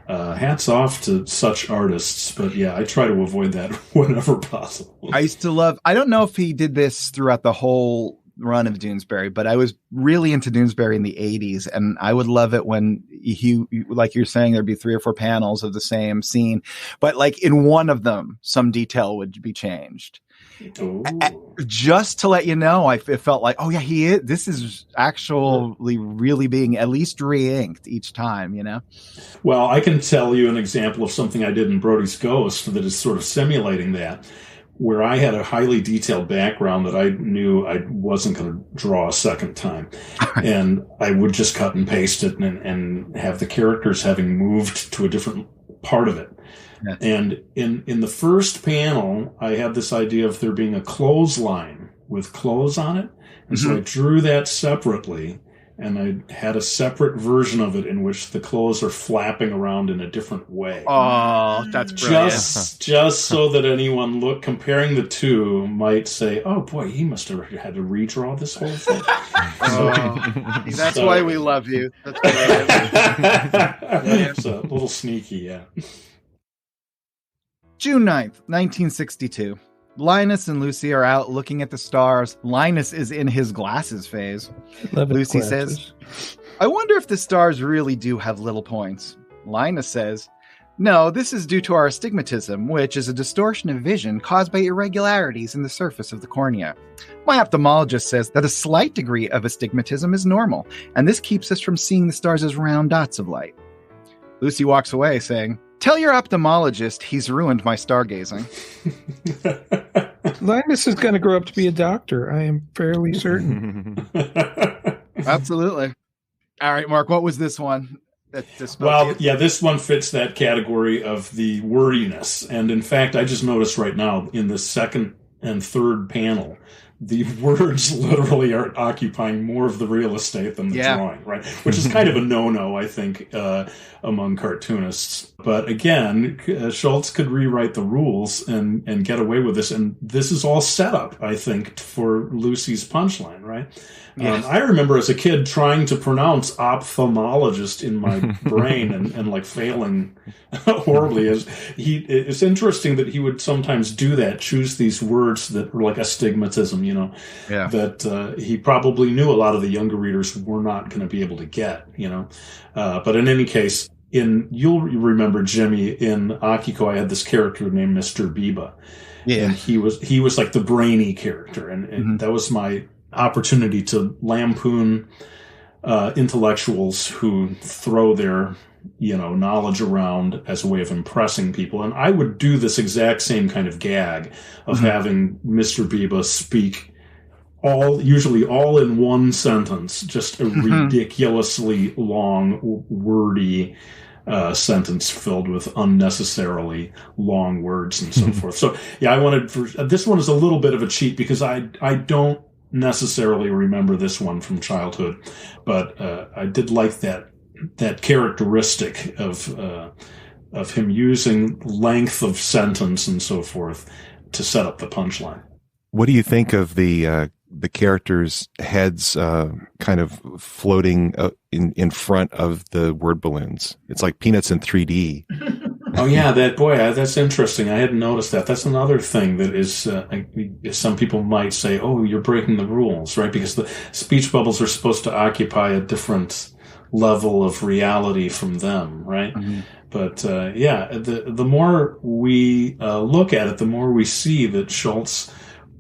Hats off to such artists, but yeah, I try to avoid that whenever possible. I used to love, I don't know if he did this throughout the whole run of Doonesbury, but I was really into Doonesbury in the 80s, and I would love it when he, like you're saying, there'd be 3 or 4 panels of the same scene, but like in one of them, some detail would be changed. Ooh. Just to let you know, it felt like, oh yeah, this is actually really being at least re-inked each time, Well, I can tell you an example of something I did in Brody's Ghost that is sort of simulating that. where I had a highly detailed background that I knew I wasn't going to draw a second time. And I would just cut and paste it and have the characters having moved to a different part of it. Yes. And in the first panel, I had this idea of there being a clothesline with clothes on it. And so I drew that separately, and I had a separate version of it in which the clothes are flapping around in a different way. Oh, that's brilliant. Just so that anyone comparing the two might say, oh boy, he must have had to redraw this whole thing. That's why we love you. That's brilliant. It's a little sneaky, yeah. June 9th, 1962. Linus and Lucy are out looking at the stars. Linus is in his glasses phase. Lucy says, I wonder if the stars really do have little points. Linus says, no, this is due to our astigmatism, which is a distortion of vision caused by irregularities in the surface of the cornea. My ophthalmologist says that a slight degree of astigmatism is normal, and this keeps us from seeing the stars as round dots of light. Lucy walks away saying, tell your ophthalmologist he's ruined my stargazing. Linus is going to grow up to be a doctor. I am fairly certain. Absolutely. All right, Mark, what was this one? This one fits that category of the wordiness. And in fact, I just noticed right now in the second and third panel, the words literally are occupying more of the real estate than the drawing, right? Which is kind of a no-no, I think, among cartoonists. But again, Schultz could rewrite the rules and get away with this. And this is all set up, I think, for Lucy's punchline, right? Yes. I remember as a kid trying to pronounce ophthalmologist in my brain and like failing horribly. It's interesting that he would sometimes do that, choose these words that were like astigmatism, that he probably knew a lot of the younger readers were not going to be able to get, But in any case, you'll remember, Jimmy, in Akiko, I had this character named Mr. Biba. Yeah. And he was like the brainy character. And that was my opportunity to lampoon intellectuals who throw their knowledge around as a way of impressing people. And I would do this exact same kind of gag of having Mr. Biba speak usually all in one sentence, just a ridiculously long, wordy sentence filled with unnecessarily long words and so forth. So yeah, this one is a little bit of a cheat because I don't necessarily remember this one from childhood, but I did like that characteristic of him using length of sentence and so forth to set up the punchline. What do you think of the characters' heads kind of floating in front of the word balloons? It's like Peanuts in 3D. Oh yeah, that's interesting. I hadn't noticed that. That's another thing that is, some people might say, oh, you're breaking the rules, right? Because the speech bubbles are supposed to occupy a different level of reality from them, right? Mm-hmm. But the more we look at it, the more we see that Schultz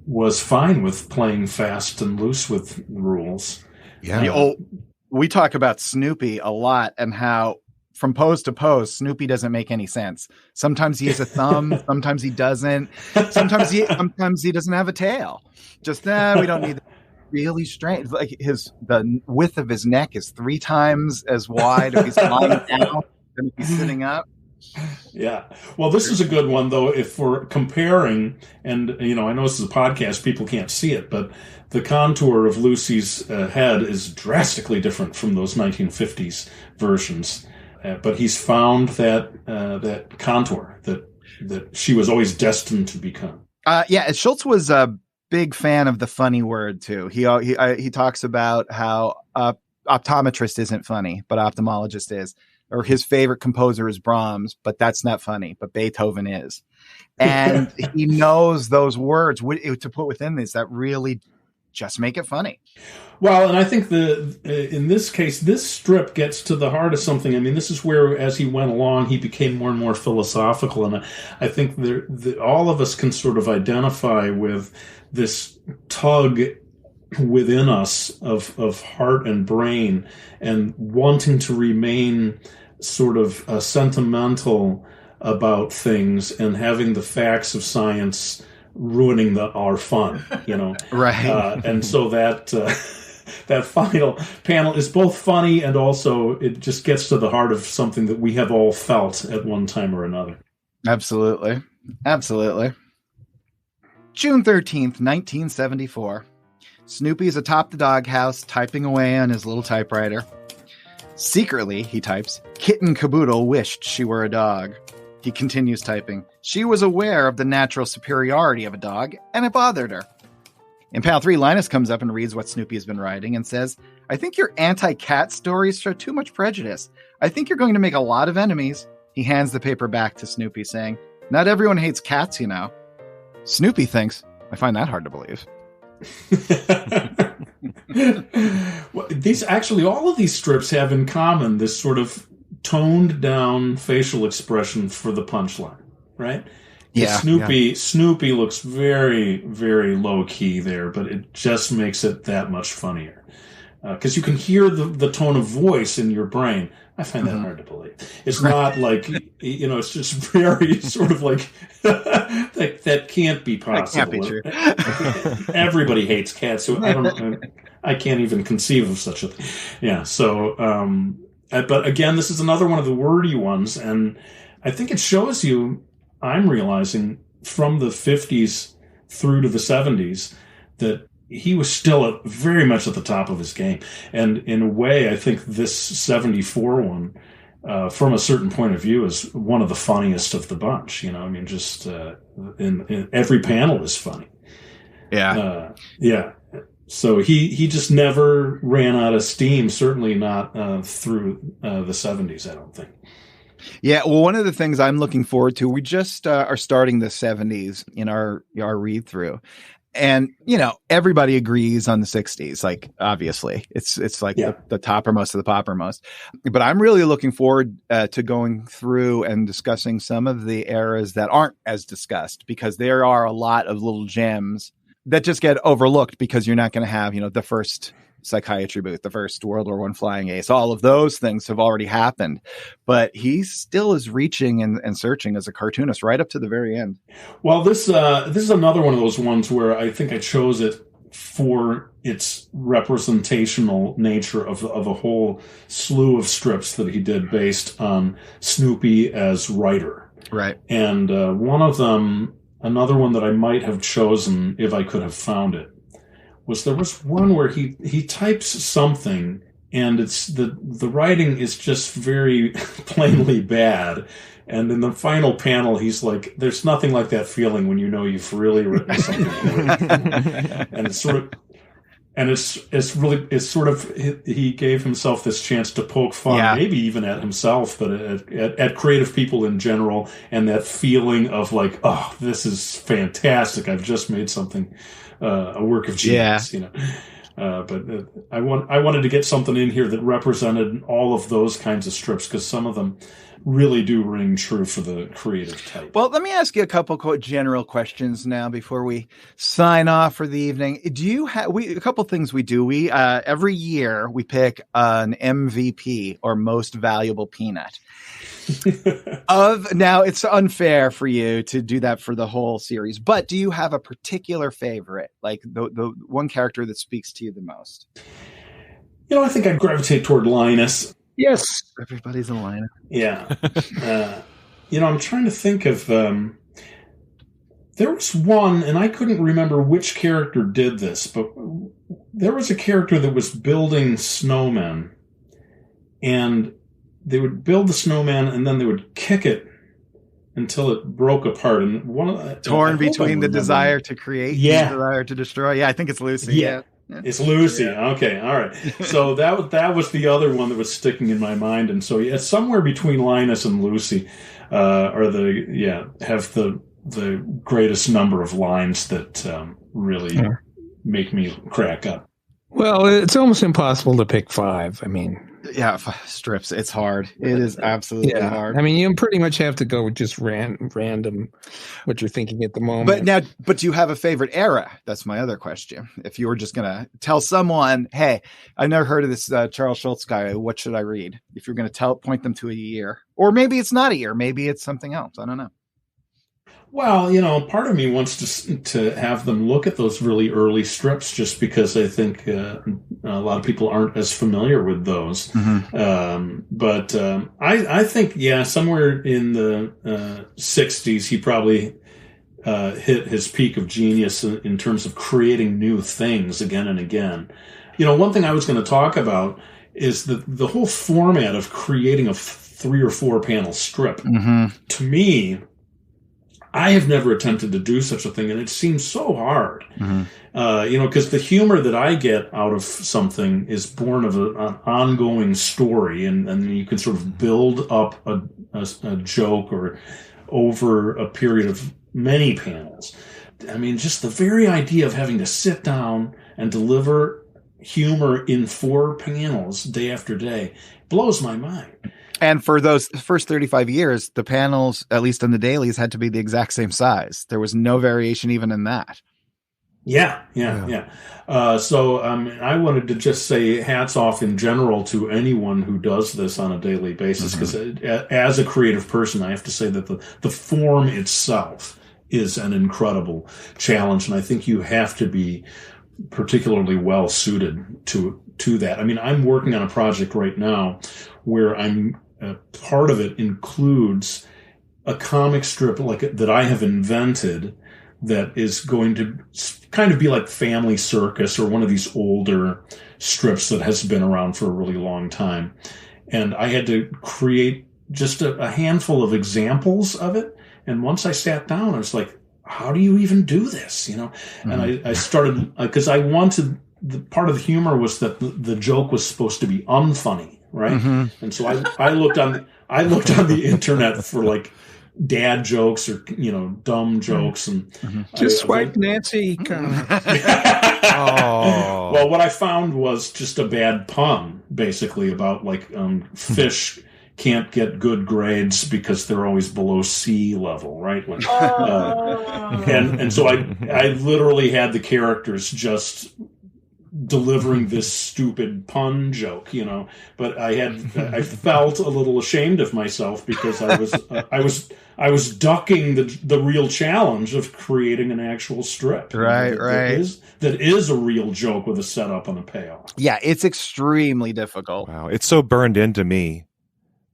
was fine with playing fast and loose with rules. Yeah. We talk about Snoopy a lot and how from pose to pose, Snoopy doesn't make any sense. Sometimes he has a thumb, sometimes he doesn't. Sometimes he doesn't have a tail. Just we don't need that. Really strange. Like the width of his neck is 3 times as wide if he's lying down than if he's sitting up. Yeah. Well, this is a good one though. If we're comparing, and I know this is a podcast, people can't see it, but the contour of Lucy's head is drastically different from those 1950s versions. But he's found that contour that she was always destined to become. Schultz was a big fan of the funny word too. He talks about how optometrist isn't funny, but ophthalmologist is. Or his favorite composer is Brahms, but that's not funny. But Beethoven is, and he knows those words to put within this that really just make it funny. Well, and I think in this case, this strip gets to the heart of something. I mean, this is where, as he went along, he became more and more philosophical, and I think all of us can sort of identify with this tug within us of heart and brain, and wanting to remain sort of sentimental about things, and having the facts of science ruining our fun, Right. And so that that final panel is both funny and also it just gets to the heart of something that we have all felt at one time or another. Absolutely. June 13th, 1974. Snoopy's atop the doghouse typing away on his little typewriter. Secretly, he types, Kitten Caboodle wished she were a dog. He continues typing. She was aware of the natural superiority of a dog, and it bothered her. In panel 3, Linus comes up and reads what Snoopy has been writing and says, I think your anti-cat stories show too much prejudice. I think you're going to make a lot of enemies. He hands the paper back to Snoopy, saying, not everyone hates cats, Snoopy thinks, I find that hard to believe. Well, all of these strips have in common this sort of toned down facial expression for the punchline, right? Yeah. Snoopy looks very, very low key there, but it just makes it that much funnier. Because you can hear the tone of voice in your brain. I find that hard to believe. It's not like, it's just very sort of like, that can't be possible. That can't be true. Everybody hates cats, so I can't even conceive of such a thing. Yeah, so, but again, this is another one of the wordy ones, and I think it shows you, I'm realizing, from the 50s through to the 70s, that he was still very much at the top of his game. And in a way, I think this 74 one, from a certain point of view, is one of the funniest of the bunch. Just in every panel is funny. Yeah. Yeah. So he just never ran out of steam, certainly not through the 70s, I don't think. Yeah, well, one of the things I'm looking forward to, we just are starting the 70s in our read through. And, everybody agrees on the 60s, like, obviously. It's like the toppermost of the poppermost. But I'm really looking forward to going through and discussing some of the eras that aren't as discussed, because there are a lot of little gems that just get overlooked because you're not going to have, the first psychiatry booth, the first World War I flying ace. All of those things have already happened. But he still is reaching and searching as a cartoonist right up to the very end. Well, this is another one of those ones where I think I chose it for its representational nature of a whole slew of strips that he did based on Snoopy as writer. Right. And one of them, another one that I might have chosen if I could have found it, there was one where he types something and it's the writing is just very plainly bad. And in the final panel, he's like, there's nothing like that feeling when you've really written something great. And it's sort of, he gave himself this chance to poke fun, maybe even at himself, but at creative people in general. And that feeling of like, oh, this is fantastic. I've just made something, a work of genius, but I wanted to get something in here that represented all of those kinds of strips, because some of them really do ring true for the creative type. Well, let me ask you a couple general questions now before we sign off for the evening. Do you have a couple things we do? We every year we pick an MVP, or most valuable peanut. Now it's unfair for you to do that for the whole series, but do you have a particular favorite, like the one character that speaks to you the most? I think I'd gravitate toward Linus. Yes, everybody's a Linus. Yeah. I'm trying to think of there was one, and I couldn't remember which character did this, but there was a character that was building snowmen, and they would build the snowman and then they would kick it until it broke apart. And torn between the desire to create and the desire to destroy. Yeah, I think it's Lucy. Yeah. It's Lucy. Yeah. Okay. All right. So that was the other one that was sticking in my mind. And so it's somewhere between Linus and Lucy, have the greatest number of lines that really make me crack up. Well, it's almost impossible to pick 5. I mean, yeah, strips. It's hard. It is absolutely hard. I mean, you pretty much have to go with just random what you're thinking at the moment. But do you have a favorite era? That's my other question. If you were just going to tell someone, hey, I never heard of this Charles Schulz guy, what should I read? If you're going to point them to a year, or maybe it's not a year, maybe it's something else. I don't know. Well, part of me wants to have them look at those really early strips, just because I think a lot of people aren't as familiar with those. But I think, somewhere in the 60s, he probably hit his peak of genius in terms of creating new things again and again. One thing I was going to talk about is the whole format of creating a 3 or 4 panel strip. To me, I have never attempted to do such a thing, and it seems so hard. Because the humor that I get out of something is born of an ongoing story, and you can sort of build up a joke or over a period of many panels. I mean, just the very idea of having to sit down and deliver humor in 4 panels day after day blows my mind. And for those first 35 years, the panels, at least in the dailies, had to be the exact same size. There was no variation even in that. Yeah. So I wanted to just say hats off in general to anyone who does this on a daily basis, because as a creative person, I have to say that the form itself is an incredible challenge, and I think you have to be particularly well suited to that. I mean, I'm working on a project right now where part of it includes a comic strip that I have invented that is going to kind of be like Family Circus or one of these older strips that has been around for a really long time. And I had to create just a handful of examples of it. And once I sat down, I was like, how do you even do this? And I started, because I wanted, part of the humor was that the joke was supposed to be unfunny, right? And so I looked on the internet for like dad jokes or dumb jokes, and just swipe Nancy. Well, what I found was just a bad pun, basically, about like fish can't get good grades because they're always below sea level, right? And so I literally had the characters just delivering this stupid pun joke, but I felt a little ashamed of myself because I was ducking the real challenge of creating an actual strip. Right. That is a real joke with a setup and a payoff. Yeah, it's extremely difficult. Wow, it's so burned into me.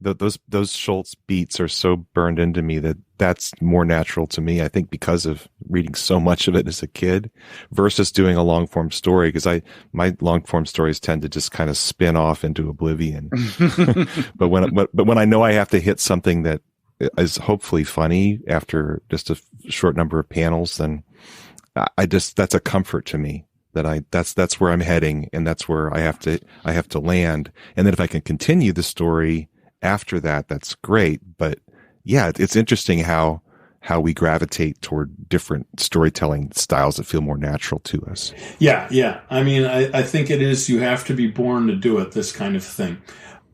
Those Schultz beats are so burned into me that's more natural to me, I think, because of reading so much of it as a kid versus doing a long form story, because my long form stories tend to just kind of spin off into oblivion. but when I know I have to hit something that is hopefully funny after just a short number of panels, then that's a comfort to me. That's where I'm heading, and that's where I have to land. And then if I can continue the story after that, that's great. But yeah, it's interesting how we gravitate toward different storytelling styles that feel more natural to us. Yeah. I mean, I think it is, you have to be born to do it, this kind of thing.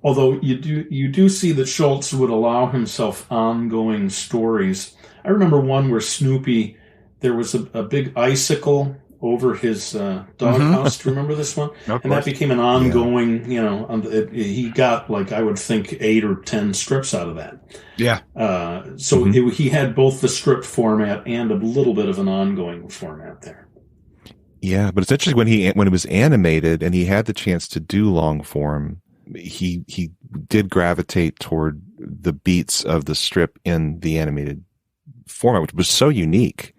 Although you do see that Schultz would allow himself ongoing stories. I remember one where Snoopy, there was a big icicle over his doghouse. Do you remember this one? And that became an ongoing, he got, like, I would think 8 or 10 strips out of that. Yeah. So he had both the strip format and a little bit of an ongoing format there. Yeah, but it's interesting when it was animated and he had the chance to do long form, he did gravitate toward the beats of the strip in the animated format, which was so unique.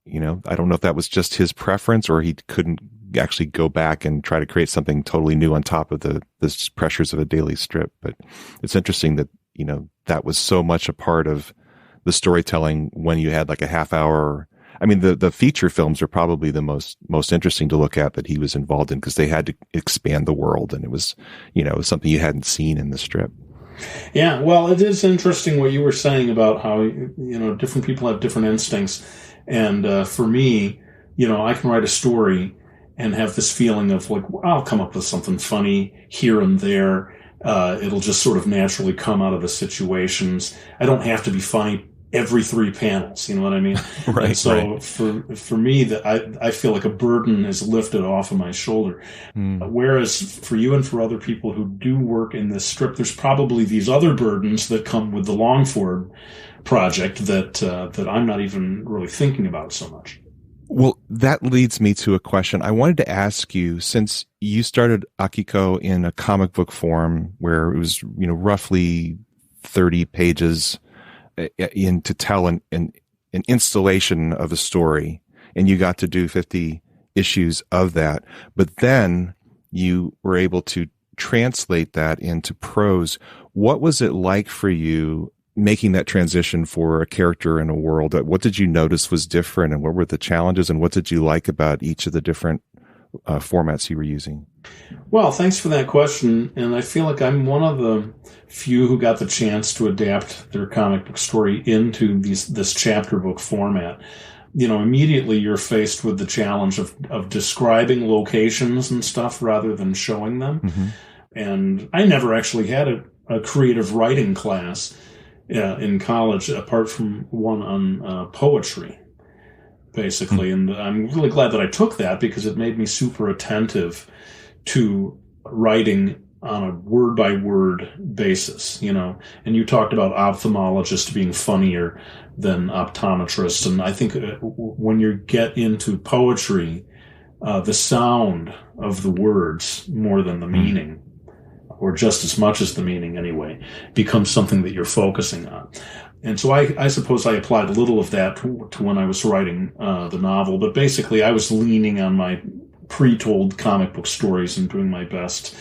I don't know if that was just his preference or he couldn't actually go back and try to create something totally new on top of the pressures of a daily strip. But it's interesting that, that was so much a part of the storytelling when you had like a half hour. I mean, the feature films are probably the most interesting to look at that he was involved in, because they had to expand the world, and it was, it was something you hadn't seen in the strip. Yeah. Well, it is interesting what you were saying about how, different people have different instincts. And for me, I can write a story and have this feeling of like, I'll come up with something funny here and there. It'll just sort of naturally come out of the situations. I don't have to be funny every 3 panels. You know what I mean? Right. And so right. for me, that I feel like a burden is lifted off of my shoulder. Whereas for you and for other people who do work in this strip, there's probably these other burdens that come with the long form project that I'm not even really thinking about so much. Well, that leads me to a question. I wanted to ask you, since you started Akiko in a comic book form where it was, roughly 30 pages in to tell an installation of a story, and you got to do 50 issues of that, but then you were able to translate that into prose. What was it like for you making that transition for a character in a world? What did you notice was different, and what were the challenges, and what did you like about each of the different formats you were using? Well, thanks for that question. And I feel like I'm one of the few who got the chance to adapt their comic book story into this chapter book format. Immediately you're faced with the challenge of describing locations and stuff rather than showing them. Mm-hmm. And I never actually had a creative writing class in college, apart from one on poetry, basically. And I'm really glad that I took that, because it made me super attentive to writing on a word-by-word basis, And you talked about ophthalmologists being funnier than optometrists. And I think when you get into poetry, the sound of the words more than the meaning, or just as much as the meaning anyway, becomes something that you're focusing on. And so I suppose I applied a little of that to when I was writing the novel, but basically I was leaning on my pre-told comic book stories and doing my best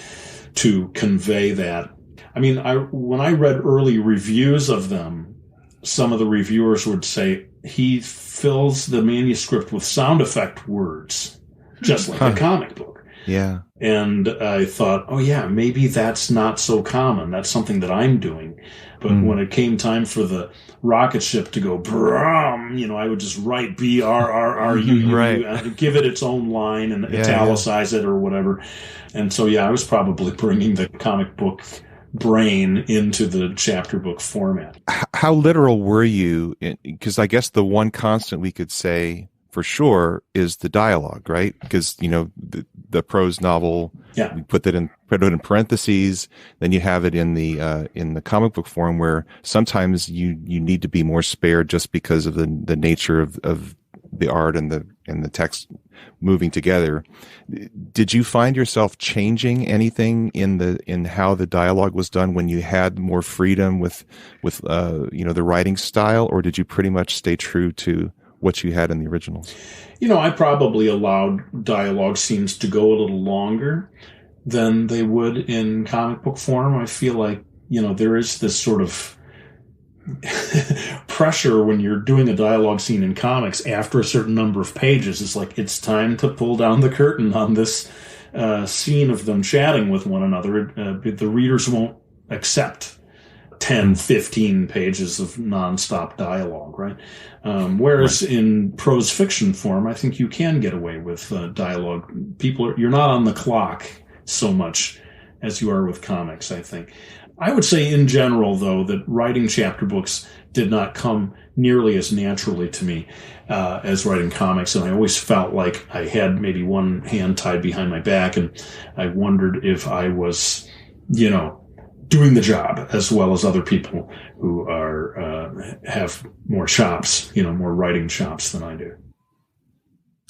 to convey that. I mean, when I read early reviews of them, some of the reviewers would say he fills the manuscript with sound effect words, just like a comic book. Yeah. And I thought, oh yeah, maybe that's not so common. That's something that I'm doing. But when it came time for the rocket ship to go brum, I would just write BRRRU, right, give it its own line and italicize it or whatever. And so, I was probably bringing the comic book brain into the chapter book format. How literal were you? Because I guess the one constant we could say for sure is the dialogue, right? Because the prose novel, we put it in parentheses. Then you have it in the comic book form, where sometimes you need to be more spared just because of the nature of the art and the text moving together. Did you find yourself changing anything in how the dialogue was done when you had more freedom with the writing style, or did you pretty much stay true to what you had in the originals? I probably allowed dialogue scenes to go a little longer than they would in comic book form. I feel like, there is this sort of pressure when you're doing a dialogue scene in comics after a certain number of pages. It's like, it's time to pull down the curtain on this scene of them chatting with one another. The readers won't accept 10, 15 pages of nonstop dialogue, right? Whereas in prose fiction form, I think you can get away with dialogue. You're not on the clock so much as you are with comics, I think. I would say in general, though, that writing chapter books did not come nearly as naturally to me as writing comics, and I always felt like I had maybe one hand tied behind my back, and I wondered if I was, doing the job as well as other people who are have more chops, more writing chops than I do.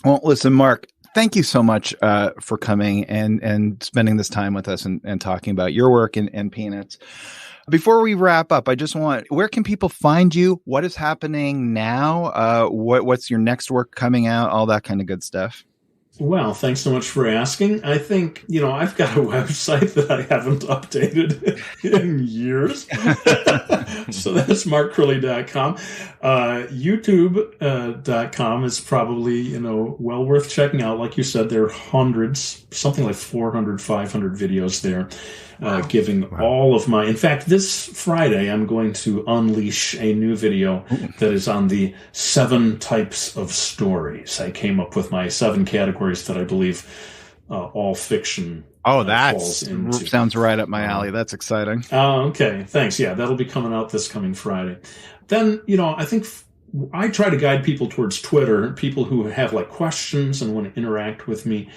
Well, listen, Mark, thank you so much for coming and spending this time with us and talking about your work and Peanuts. Before we wrap up, where can people find you? What is happening now? What's your next work coming out? All that kind of good stuff. Well, thanks so much for asking. I think, I've got a website that I haven't updated in years. So that's markcrilley.com. YouTube.com is probably, well worth checking out. Like you said, there are hundreds, something like 400, 500 videos there. Giving all of in fact, this Friday, I'm going to unleash a new video that is on the 7 types of stories. I came up with my 7 categories that I believe all fiction falls into. Sounds right up my alley. That's exciting. Okay. Thanks. Yeah, that'll be coming out this coming Friday. Then, I think I try to guide people towards Twitter, people who have questions and want to interact with me.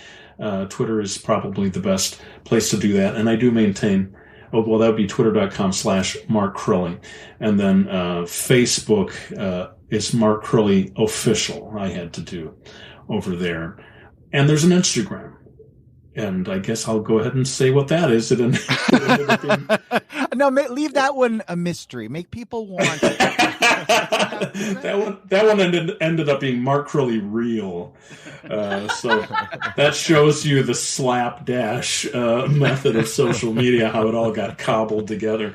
Twitter is probably the best place to do that. And I do maintain Oh, well, that would be twitter.com/Mark Crilley. And then Facebook is Mark Crilley Official, I had to do over there. And there's an Instagram. And I guess I'll go ahead and say what that is. No, leave that one a mystery. Make people want it. that one ended up being Mark Crilley Real. So that shows you the slapdash method of social media, how it all got cobbled together.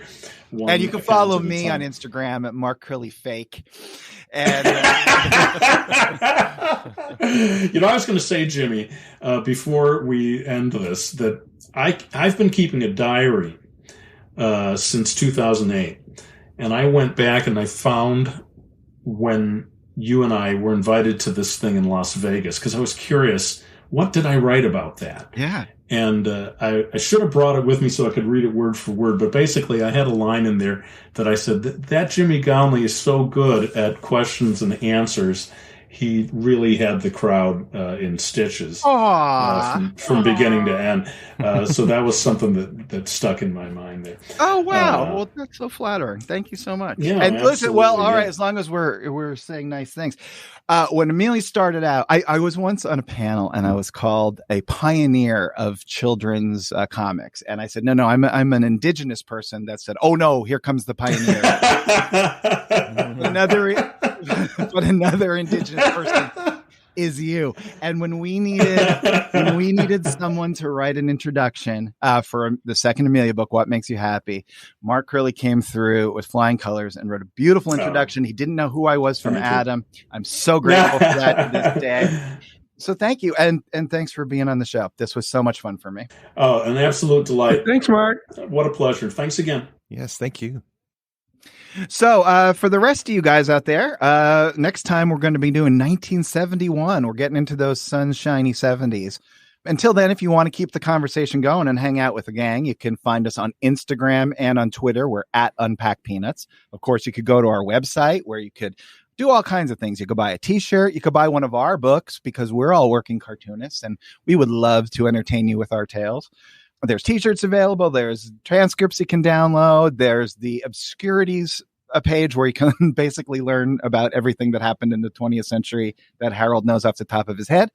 And you can follow me on Instagram at Mark Crilley Fake. And I was going to say, Jimmy, before we end this, that I've been keeping a diary since 2008, and I went back and I found when you and I were invited to this thing in Las Vegas, because I was curious, what did I write about that? Yeah. And I should have brought it with me so I could read it word for word. But basically, I had a line in there that I said, that Jimmy Gownley is so good at questions and answers. He really had the crowd in stitches from beginning to end. So that was something that stuck in my mind there. Oh, wow. Well, that's so flattering. Thank you so much. Yeah, and listen, well, all right, as long as we're saying nice things. When Amelia started out, I was once on a panel and I was called a pioneer of children's comics. And I said, no, I'm an indigenous person that said, oh, no, here comes the pioneer. Another indigenous person is you. And when we needed someone to write an introduction for the second Amelia book, What Makes You Happy, Mark Crilley came through with flying colors and wrote a beautiful introduction. He didn't know who I was from Adam. I'm so grateful for that to this day. So thank you. And thanks for being on the show. This was so much fun for me. Oh, an absolute delight. Thanks, Mark. What a pleasure. Thanks again. Yes, thank you. So for the rest of you guys out there, next time we're going to be doing 1971. We're getting into those sunshiny 70s. Until then, if you want to keep the conversation going and hang out with the gang, you can find us on Instagram and on Twitter. We're at Unpack Peanuts. Of course, you could go to our website where you could do all kinds of things. You could buy a T-shirt. You could buy one of our books because we're all working cartoonists and we would love to entertain you with our tales. There's T-shirts available. There's transcripts you can download. There's the obscurities page where you can basically learn about everything that happened in the 20th century that Harold knows off the top of his head.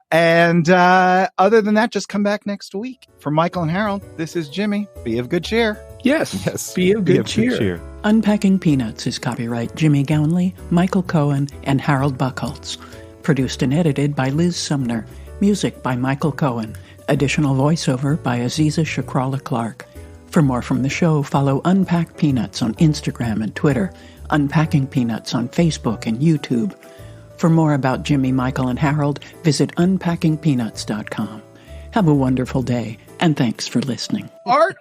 And other than that, just come back next week. For Michael and Harold, this is Jimmy. Be of good cheer. Yes. Be of good cheer. Unpacking Peanuts is copyright Jimmy Gownley, Michael Cohen, and Harold Buchholz. Produced and edited by Liz Sumner. Music by Michael Cohen. Additional voiceover by Aziza Shakrala Clark. For more from the show, follow Unpack Peanuts on Instagram and Twitter, Unpacking Peanuts on Facebook and YouTube. For more about Jimmy, Michael, and Harold, visit unpackingpeanuts.com. Have a wonderful day, and thanks for listening. Art.